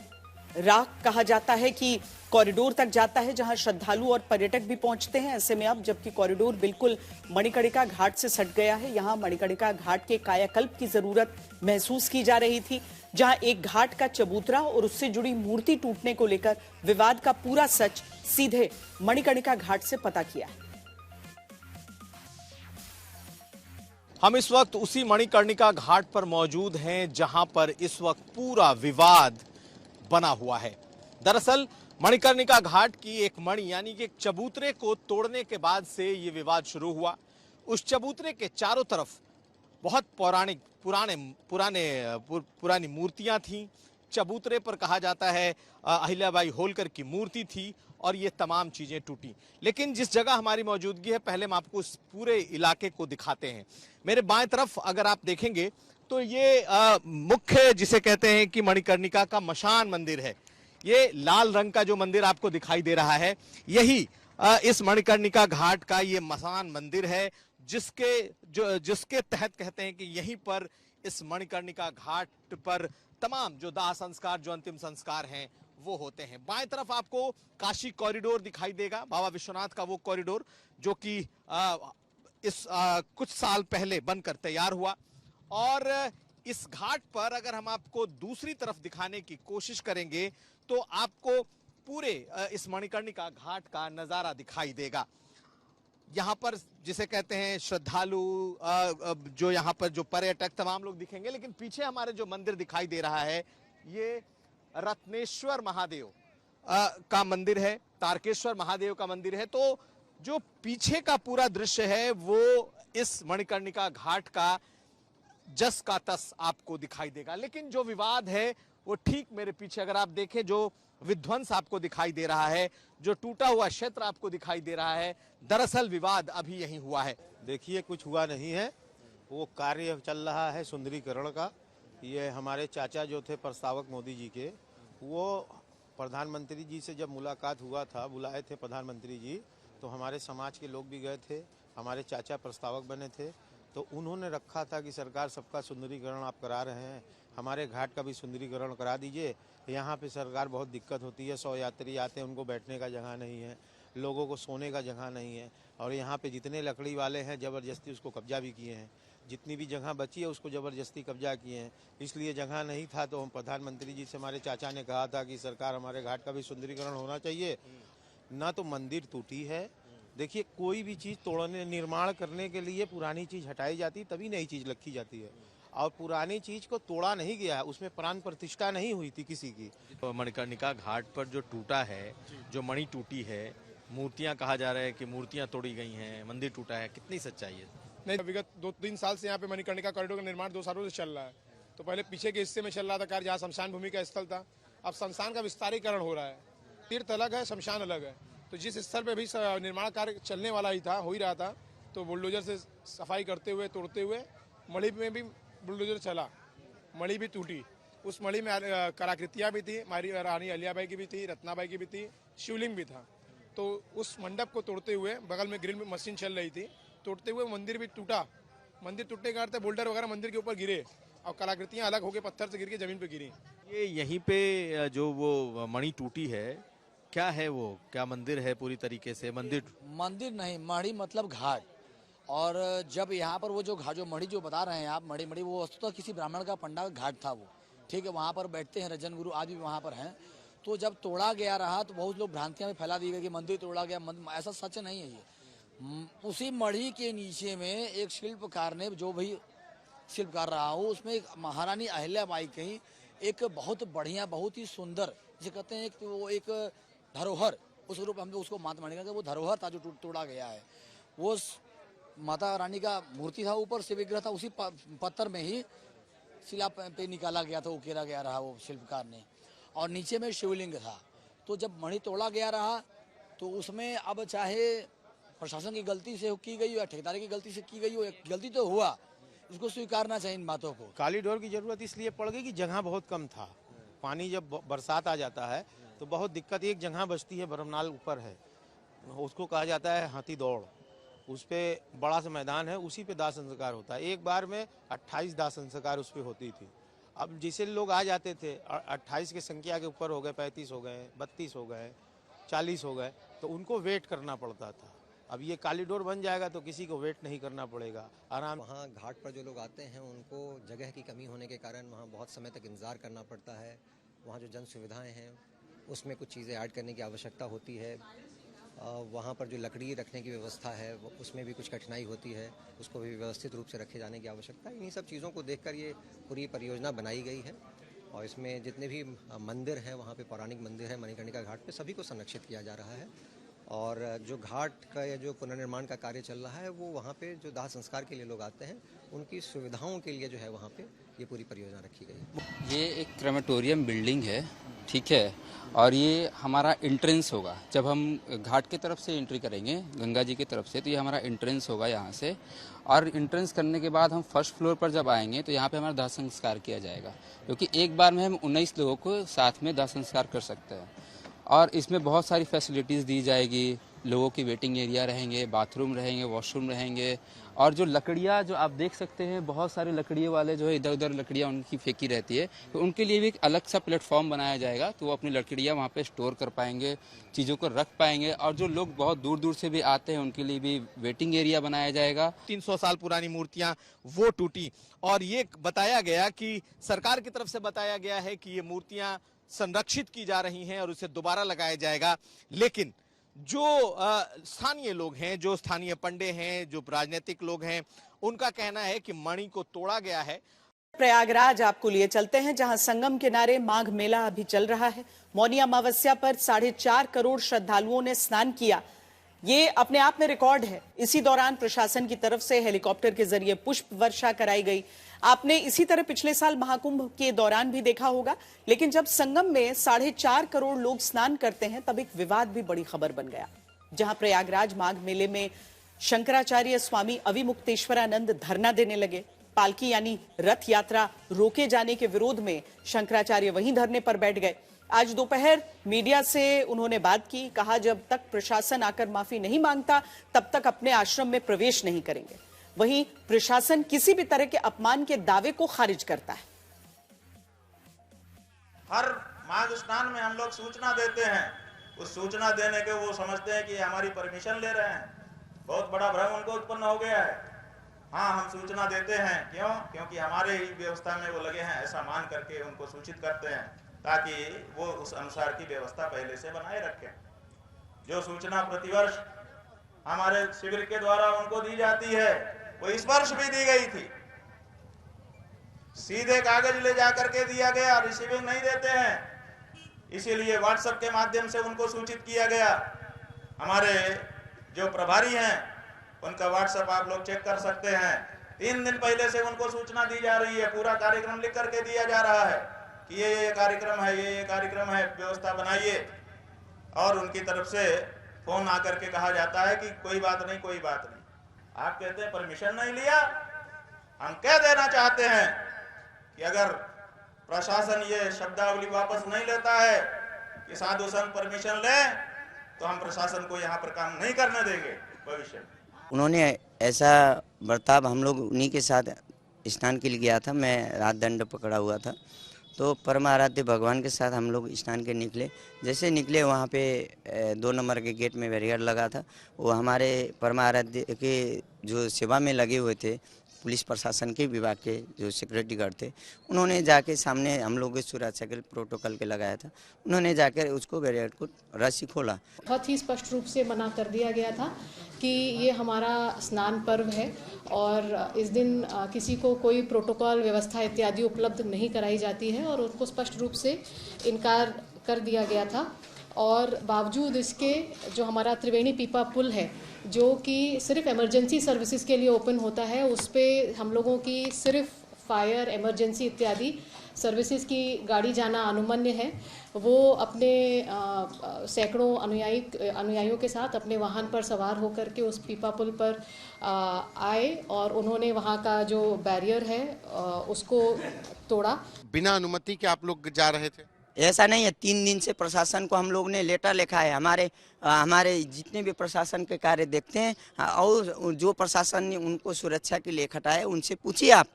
S1: राख कहा जाता है कि कॉरिडोर तक जाता है, जहां श्रद्धालु और पर्यटक भी पहुंचते हैं। ऐसे में अब जबकि कॉरिडोर बिल्कुल मणिकर्णिका घाट से सट गया है, यहां मणिकर्णिका घाट के कायाकल्प की जरूरत महसूस की जा रही थी, जहां एक घाट का चबूतरा और उससे जुड़ी मूर्ति टूटने को लेकर विवाद का पूरा सच सीधे मणिकर्णिका घाट से पता किया है।
S19: हम इस वक्त उसी मणिकर्णिका घाट पर मौजूद हैं जहां पर इस वक्त पूरा विवाद बना हुआ है। दरअसल मणिकर्णिका घाट की एक मणि यानी कि एक चबूतरे को तोड़ने के बाद से ये विवाद शुरू हुआ। उस चबूतरे के चारों तरफ बहुत पुरानी मूर्तियां थीं। चबूतरे पर कहा जाता है अहिल्याबाई होलकर की मूर्ति थी और ये तमाम चीजें टूटी। लेकिन जिस जगह हमारी मौजूदगी है, पहले हम आपको इस पूरे इलाके को दिखाते हैं। मेरे बाएं तरफ अगर आप देखेंगे तो ये मुख्य जिसे कहते हैं कि मणिकर्णिका का मशान मंदिर है। ये लाल रंग का जो मंदिर आपको दिखाई दे रहा है, यही इस मणिकर्णिका घाट का ये मशान मंदिर है, जिसके तहत कहते हैं कि यहीं पर इस मणिकर्णिका घाट पर तमाम जो दाह संस्कार, जो अंतिम संस्कार हैं, वो होते हैं। बाएं तरफ आपको काशी कॉरिडोर दिखाई देगा, बाबा विश्वनाथ का वो कॉरिडोर जो कि कुछ साल पहले बनकर तैयार हुआ। और इस घाट पर अगर हम आपको दूसरी तरफ दिखाने की कोशिश करेंगे तो आपको पूरे इस मणिकर्णिका घाट का नजारा दिखाई देगा। यहाँ पर जिसे कहते हैं श्रद्धालु, जो यहाँ पर जो पर्यटक तमाम लोग दिखेंगे। लेकिन पीछे हमारे जो मंदिर दिखाई दे रहा है, ये रत्नेश्वर महादेव का मंदिर है, तारकेश्वर महादेव का मंदिर है। तो जो पीछे का पूरा दृश्य है वो इस मणिकर्णिका घाट का जस का तस आपको दिखाई देगा। लेकिन जो विवाद है वो ठीक मेरे पीछे अगर आप देखें, जो विध्वंस आपको दिखाई दे रहा है, जो टूटा हुआ क्षेत्र आपको दिखाई दे रहा है, दरअसल विवाद अभी यहीं हुआ है।
S17: देखिए, कुछ हुआ नहीं है, वो कार्य चल रहा है सुंदरीकरण का। ये हमारे चाचा जो थे प्रस्तावक मोदी जी के, वो प्रधानमंत्री जी से जब मुलाकात हुआ था, बुलाए थे प्रधानमंत्री जी, तो हमारे समाज के लोग भी गए थे, हमारे चाचा प्रस्तावक बने थे। तो उन्होंने रखा था कि सरकार सबका सुंदरीकरण आप करा रहे हैं,
S20: हमारे घाट का भी सुंदरीकरण करा दीजिए। यहाँ पे सरकार बहुत दिक्कत होती है, 100 यात्री आते हैं, उनको बैठने का जगह नहीं है, लोगों को सोने का जगह नहीं है। और यहाँ पे जितने लकड़ी वाले हैं ज़बरदस्ती उसको कब्जा भी किए हैं, जितनी भी जगह बची है उसको ज़बरदस्ती कब्जा किए हैं। इसलिए जगह नहीं था तो हम प्रधानमंत्री जी से हमारे चाचा ने कहा था कि सरकार हमारे घाट का भी सुंदरीकरण होना चाहिए। ना तो मंदिर टूटी है, देखिए कोई भी चीज़ तोड़ने निर्माण करने के लिए पुरानी चीज़ हटाई जाती तभी नई चीज़ रखी जाती है, और पुरानी चीज़ को तोड़ा नहीं गया है, उसमें प्राण प्रतिष्ठा नहीं हुई थी किसी की।
S19: तो मणिकर्णिका घाट पर जो टूटा है, जो मणि टूटी है, मूर्तियां कहा जा रहा है कि मूर्तियां तोड़ी गई हैं, मंदिर टूटा है, कितनी सच्चाई है?
S21: नहीं, विगत 2-3 साल से यहाँ पे मणिकर्णिका कॉरिडोर का निर्माण 2 सालों से चल रहा है। तो पहले पीछे के हिस्से में चल रहा था कार्य, जहाँ शमशान भूमि का स्थल था, अब शमशान का विस्तारीकरण हो रहा है। तीर्थ अलग है, शमशान अलग है। तो जिस स्थल पे भी निर्माण कार्य चलने वाला ही था, हो ही रहा था, तो बुलडोजर से सफाई करते हुए, तोड़ते हुए, मणि में भी बुलडोजर चला, मणि भी टूटी। उस मणि में कलाकृतियाँ भी थी, हमारी रानी अहिल्याबाई की भी थी, रत्नाबाई की भी थी, शिवलिंग भी था। तो उस मंडप को तोड़ते हुए, बगल में ग्रिल मशीन चल रही थी, तोड़ते हुए मंदिर भी टूटा। मंदिर टूटने का अर्थ है बोल्डर वगैरह मंदिर के ऊपर गिरे और कलाकृतियाँ अलग होकर पत्थर से गिर के जमीन पे गिरी।
S19: ये यहीं पे जो वो मणि टूटी है, क्या है वो? क्या मंदिर है पूरी तरीके से?
S22: मंदिर नहीं, मणि मतलब घाट। और जब यहाँ पर वो जो मणि जो बता रहे हैं आप, मणि वो वस्तुतः किसी ब्राह्मण का पंडा का घाट था वो, ठीक है। वहाँ पर बैठते हैं रजन गुरु, आज भी वहाँ पर हैं। तो जब तोड़ा गया रहा तो बहुत लोग भ्रांतियाँ में फैला दी गई कि मंदिर तोड़ा गया, ऐसा सच नहीं है ये। उसी मणि के नीचे में एक शिल्पकार ने, जो भी शिल्पकार रहा हो, उसमें एक महारानी अहिल्याबाई की एक बहुत बढ़िया, बहुत ही सुंदर, जिसे कहते हैं कि वो एक धरोहर, उस रूप हम लोग उसको मानेंगे कि वो धरोहर था जो तोड़ा गया है। वो माता रानी का मूर्ति था, ऊपर से विग्रह था, उसी पत्थर में ही शिला पे निकाला गया था, उकेरा गया रहा वो शिल्पकार ने, और नीचे में शिवलिंग था। तो जब मणि तोड़ा गया रहा तो उसमें अब चाहे प्रशासन की गलती से की गई हो या ठेकेदार की गलती से की गई हो, गलती तो हुआ, इसको स्वीकारना चाहिए इन बातों को।
S20: कॉरिडोर की जरूरत इसलिए पड़ गई कि जगह बहुत कम था। पानी जब बरसात आ जाता है तो बहुत दिक्कत, एक जगह बचती है, बरमनाल ऊपर है, उसको कहा जाता है हाथी दौड़। उस पर बड़ा सा मैदान है, उसी पे दाह संस्कार होता है। एक बार में 28 दाह संस्कार उस पर होती थी। अब जिसे लोग आ जाते थे, 28 की संख्या के ऊपर हो गए, 35 हो गए, 32 हो गए, 40 हो गए, तो उनको वेट करना पड़ता था। अब ये कॉरिडोर बन जाएगा तो किसी को वेट नहीं करना पड़ेगा, आराम।
S23: वहाँ घाट पर जो लोग आते हैं उनको जगह की कमी होने के कारण वहाँ बहुत समय तक इंतज़ार करना पड़ता है। वहाँ जो जन सुविधाएँ हैं उसमें कुछ चीज़ें ऐड करने की आवश्यकता होती है। वहाँ पर जो लकड़ी रखने की व्यवस्था है उसमें भी कुछ कठिनाई होती है, उसको भी व्यवस्थित रूप से रखे जाने की आवश्यकता है। इन्हीं सब चीज़ों को देखकर ये पूरी परियोजना बनाई गई है। और इसमें जितने भी मंदिर हैं, वहाँ पे पौराणिक मंदिर हैं मणिकर्णिका घाट पे, सभी को संरक्षित किया जा रहा है। और जो घाट का या जो पुनर्निर्माण का कार्य चल रहा है, वो वहाँ पे जो दाह संस्कार के लिए लोग आते हैं उनकी सुविधाओं के लिए जो है वहाँ पे ये पूरी परियोजना रखी गई है।
S24: ये एक क्रेमेटोरियम बिल्डिंग है, ठीक है, और ये हमारा एंट्रेंस होगा। जब हम घाट की तरफ से एंट्री करेंगे गंगा जी की तरफ से, तो ये हमारा एंट्रेंस होगा यहाँ से। और एंट्रेंस करने के बाद हम फर्स्ट फ्लोर पर जब आएंगे तो यहाँ पे हमारा दाह संस्कार किया जाएगा, क्योंकि एक बार में हम 19 लोगों को साथ में दाह संस्कार कर सकते हैं। और इसमें बहुत सारी फैसिलिटीज़ दी जाएगी, लोगों की वेटिंग एरिया रहेंगे, बाथरूम रहेंगे, वॉशरूम रहेंगे। और जो लकड़ियाँ जो आप देख सकते हैं, बहुत सारे लकड़ियों वाले जो है इधर उधर लकड़ियाँ उनकी फेंकी रहती है, तो उनके लिए भी एक अलग सा प्लेटफॉर्म बनाया जाएगा, तो वो अपनी लकड़ियाँ वहाँ पे स्टोर कर पाएंगे, चीज़ों को रख पाएंगे। और जो लोग बहुत दूर दूर से भी आते हैं उनके लिए भी वेटिंग एरिया बनाया जाएगा।
S19: 300 साल पुरानी मूर्तियां वो टूटी, और ये बताया गया कि सरकार की तरफ से बताया गया है कि ये मूर्तियां संरक्षित की जा रही हैं और उसे दोबारा लगाया जाएगा। लेकिन जो स्थानीय लोग हैं, जो स्थानीय पंडे हैं, जो राजनीतिक लोग हैं, उनका कहना है कि मणि को तोड़ा गया है।
S1: प्रयागराज आपको लिए चलते हैं, जहां संगम किनारे माघ मेला अभी चल रहा है। मौनी अमावस्या पर 4.5 करोड़ श्रद्धालुओं ने स्नान किया। ये अपने आप में रिकॉर्ड है। इसी दौरान प्रशासन की तरफ से हेलीकॉप्टर के जरिए पुष्प वर्षा कराई गई। आपने इसी तरह पिछले साल महाकुंभ के दौरान भी देखा होगा। लेकिन जब संगम में 4.5 करोड़ लोग स्नान करते हैं, तब एक विवाद भी बड़ी खबर बन गया। जहां प्रयागराज माघ मेले में शंकराचार्य स्वामी अविमुक्तेश्वरानंद धरना देने लगे। पालकी यानी रथ यात्रा रोके जाने के विरोध में शंकराचार्य वहीं धरने पर बैठ गए। आज दोपहर मीडिया से उन्होंने बात की, कहा जब तक प्रशासन आकर माफी नहीं मांगता तब तक अपने आश्रम में प्रवेश नहीं करेंगे। वहीं प्रशासन किसी भी तरह के अपमान के दावे को खारिज करता है।
S3: हर माघ स्नान में हम लोग सूचना देते हैं, उस सूचना देने के वो समझते हैं कि हमारी परमिशन ले रहे हैं। बहुत बड़ा भ्रम उनको उत्पन्न हो गया है। हाँ, हम सूचना देते हैं, क्यों? क्योंकि हमारे ही व्यवस्था में वो लगे हैं, ऐसा मान करके उनको सूचित करते हैं ताकि वो उस अनुसार की व्यवस्था पहले से बनाए रखें। जो सूचना प्रतिवर्ष हमारे शिविर के द्वारा उनको दी जाती है, वो इस वर्ष भी दी गई थी। सीधे कागज ले जाकर के दिया गया, रिसीविंग नहीं देते हैं, इसीलिए व्हाट्सएप के माध्यम से उनको सूचित किया गया। हमारे जो प्रभारी हैं उनका व्हाट्सएप आप लोग चेक कर सकते हैं। 3 दिन पहले से उनको सूचना दी जा रही है, पूरा कार्यक्रम लिख करके दिया जा रहा है कि ये कार्यक्रम है, ये कार्यक्रम है, व्यवस्था बनाइए। और उनकी तरफ से फोन आकर के कहा जाता है कि कोई बात नहीं, कोई बात नहीं। आप कहते हैं परमिशन नहीं लिया। हम कह देना चाहते हैं कि अगर प्रशासन ये शब्दावली वापस नहीं लेता है कि साधु संत परमिशन ले, तो हम प्रशासन को यहाँ पर काम नहीं करने देंगे भविष्य में।
S5: उन्होंने ऐसा बर्ताव, हम लोग उन्हीं के साथ स्नान के लिए गया था, मैं रात दंड पकड़ा हुआ था, तो परमाराध्य भगवान के साथ हम लोग स्नान के निकले। जैसे निकले वहाँ पे 2 नंबर के गेट में बैरियर लगा था। वो हमारे परमाराध्य के जो सेवा में लगे हुए थे, पुलिस प्रशासन के विभाग के जो सिक्योरिटी गार्ड थे, उन्होंने जाके सामने हम लोग सुरक्षा के प्रोटोकॉल के लगाया था, उन्होंने जाकर उसको बैरियर को रस्सी खोला।
S7: बहुत ही स्पष्ट रूप से मना कर दिया गया था कि ये हमारा स्नान पर्व है और इस दिन किसी को कोई प्रोटोकॉल व्यवस्था इत्यादि उपलब्ध नहीं कराई जाती है, और उनको स्पष्ट रूप से इनकार कर दिया गया था। और बावजूद इसके जो हमारा त्रिवेणी पीपा पुल है, जो कि सिर्फ इमरजेंसी सर्विसेज के लिए ओपन होता है, उस पे हम लोगों की सिर्फ फायर, इमरजेंसी इत्यादि सर्विसेज की गाड़ी जाना अनुमन्य है। वो अपने सैकड़ों अनुयायियों के साथ अपने वाहन पर सवार होकर के उस पीपा पुल पर आए और उन्होंने वहाँ का जो बैरियर है उसको तोड़ा।
S8: बिना अनुमति के आप लोग जा रहे थे?
S5: ऐसा नहीं है, 3 दिन से प्रशासन को हम लोग ने लेटर लिखा है। हमारे जितने भी प्रशासन के कार्य देखते हैं और जो प्रशासन ने उनको सुरक्षा के लिए खटाया, उनसे पूछिए आप।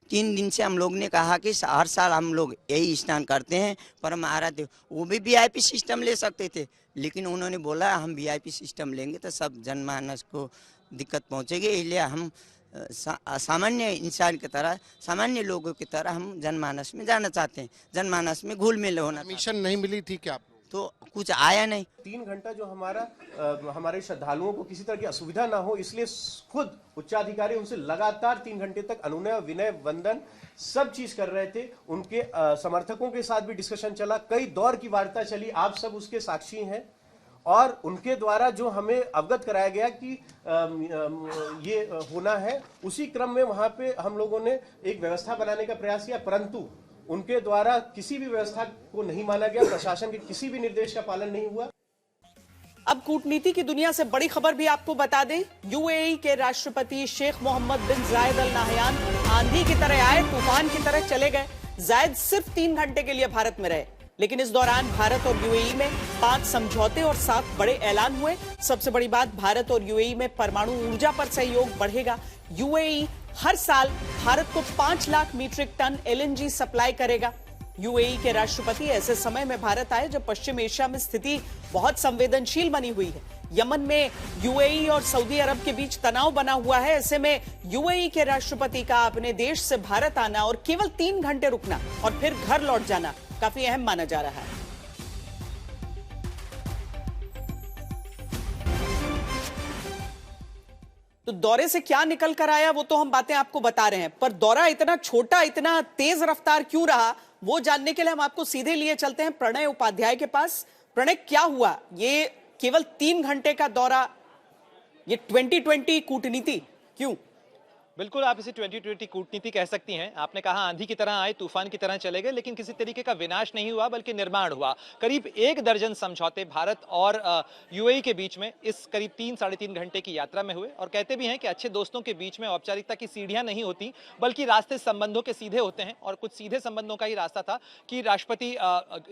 S5: 3 दिन से हम लोग ने कहा कि हर साल हम लोग यही स्नान करते हैं, पर महाराज वो भी VIP सिस्टम ले सकते थे, लेकिन उन्होंने बोला हम VIP सिस्टम लेंगे तो सब जनमानस को दिक्कत पहुँचेगी, इसलिए हम सामान्य इंसान की तरह, सामान्य लोगों की तरह हम जनमानस में जाना चाहते हैं, जनमानस में घुल मिल होना।
S8: परमिशन नहीं मिली थी क्या?
S5: तो कुछ आया नहीं।
S25: 3 घंटा जो हमारे श्रद्धालुओं को किसी तरह की असुविधा ना हो, इसलिए खुद उच्चाधिकारी उनसे लगातार 3 घंटे तक अनुनय, विनय, वंदन सब चीज कर रहे थे। उनके समर्थकों के साथ भी डिस्कशन चला, कई दौर की वार्ता चली, आप सब उसके साक्षी हैं। और उनके द्वारा जो हमें अवगत कराया गया कि ये होना है, उसी क्रम में वहां पे हम लोगों ने एक व्यवस्था बनाने का प्रयास किया, परंतु उनके द्वारा किसी भी व्यवस्था को नहीं माना गया, प्रशासन के किसी भी निर्देश का पालन नहीं हुआ।
S1: अब कूटनीति की दुनिया से बड़ी खबर भी आपको बता दें। UAE के राष्ट्रपति शेख मोहम्मद बिन जायद अल नाहयान आंधी की तरह आए, तूफान की तरह चले गए। जायद सिर्फ 3 घंटे के लिए भारत में रहे, लेकिन इस दौरान भारत और UAE में 5 समझौते और 7 बड़े ऐलान हुए। सबसे बड़ी बात, भारत और UAE में परमाणु ऊर्जा पर सहयोग बढ़ेगा। UAE हर साल भारत को 5 lakh metric ton LNG supply करेगा। UAE के राष्ट्रपति ऐसे समय में भारत आए जब पश्चिम एशिया में स्थिति बहुत संवेदनशील बनी हुई है। यमन में UAE और सऊदी अरब के बीच तनाव बना हुआ है। ऐसे में UAE के राष्ट्रपति का अपने देश से भारत आना और केवल 3 घंटे रुकना और फिर घर लौट जाना काफी अहम माना जा रहा है। तो दौरे से क्या निकल कर आया वो तो हम बातें आपको बता रहे हैं, पर दौरा इतना छोटा, इतना तेज रफ्तार क्यों रहा, वो जानने के लिए हम आपको सीधे लिए चलते हैं प्रणय उपाध्याय के पास। प्रणय, क्या हुआ? ये केवल 3 घंटे का दौरा, ये 2020 कूटनीति क्यों?
S26: बिल्कुल, आप इसे 2020 कूटनीति कह सकती हैं। आपने कहा आंधी की तरह आए, तूफान की तरह चले गए, लेकिन किसी तरीके का विनाश नहीं हुआ बल्कि निर्माण हुआ। करीब 1 दर्जन समझौते भारत और UAE के बीच में इस करीब 3-साढ़े 3 घंटे की यात्रा में हुए। और कहते भी हैं कि अच्छे दोस्तों के बीच में औपचारिकता की सीढ़ियां नहीं होती, बल्कि रास्ते संबंधों के सीधे होते हैं। और कुछ सीधे संबंधों का ही रास्ता था कि राष्ट्रपति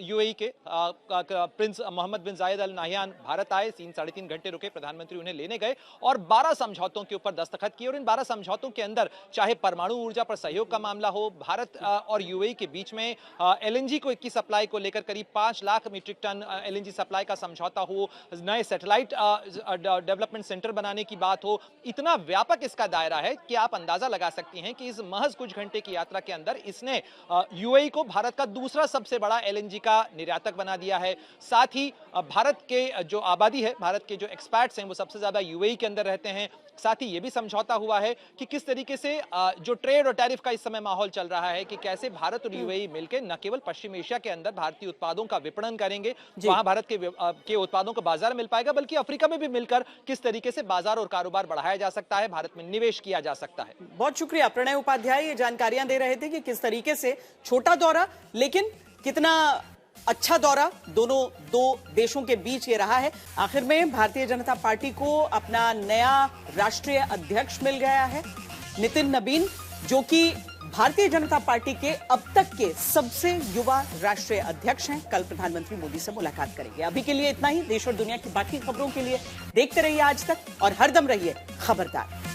S26: UAE के प्रिंस मोहम्मद बिन जायद अल नाहयान भारत आए, 3-साढ़े 3 घंटे रुके, प्रधानमंत्री उन्हें लेने गए और 12 समझौतों के ऊपर दस्तखत किए। और इन 12 समझौतों के अंदर, चाहे परमाणु ऊर्जा पर सहयोग का मामला हो, भारत और यूएई के बीच में एलएनजी की सप्लाई को लेकर करीब 5 lakh metric ton LNG supply का समझौता हो, नए सैटेलाइट डेवलपमेंट सेंटर बनाने की बात हो, इतना व्यापक इसका दायरा है कि आप अंदाजा लगा सकती हैं कि इस महज कुछ घंटे की यात्रा के अंदर इसने यूएई को भारत का दूसरा सबसे बड़ा एलएनजी का निर्यातक बना दिया है। साथ ही भारत के जो आबादी है, भारत के जो एक्सपर्ट्स हैं, वो सबसे ज्यादा यूएई के अंदर रहते हैं। साथ ही ये भी समझौता हुआ है कि किस तरीके से जो ट्रेड और टैरिफ का इस समय माहौल चल रहा है कि कैसे भारत और यूएई मिलकर न केवल पश्चिम एशिया के अंदर भारतीय उत्पादों का विपणन करेंगे, वहां भारत के उत्पादों को बाजार मिल पाएगा, बल्कि अफ्रीका में भी मिलकर किस तरीके से बाजार और कारोबार बढ़ाया जा सकता है, भारत में निवेश किया जा सकता है।
S1: बहुत शुक्रिया प्रणय उपाध्याय, ये जानकारियां दे रहे थे कि किस तरीके से छोटा दौरा लेकिन कितना अच्छा दौरा दो देशों के बीच ये रहा है। आखिर में भारतीय जनता पार्टी को अपना नया राष्ट्रीय अध्यक्ष मिल गया है, नितिन नबीन, जो कि भारतीय जनता पार्टी के अब तक के सबसे युवा राष्ट्रीय अध्यक्ष हैं। कल प्रधानमंत्री मोदी से मुलाकात करेंगे। अभी के लिए इतना ही। देश और दुनिया की बाकी खबरों के लिए देखते रहिए आज तक और हरदम रहिए खबरदार।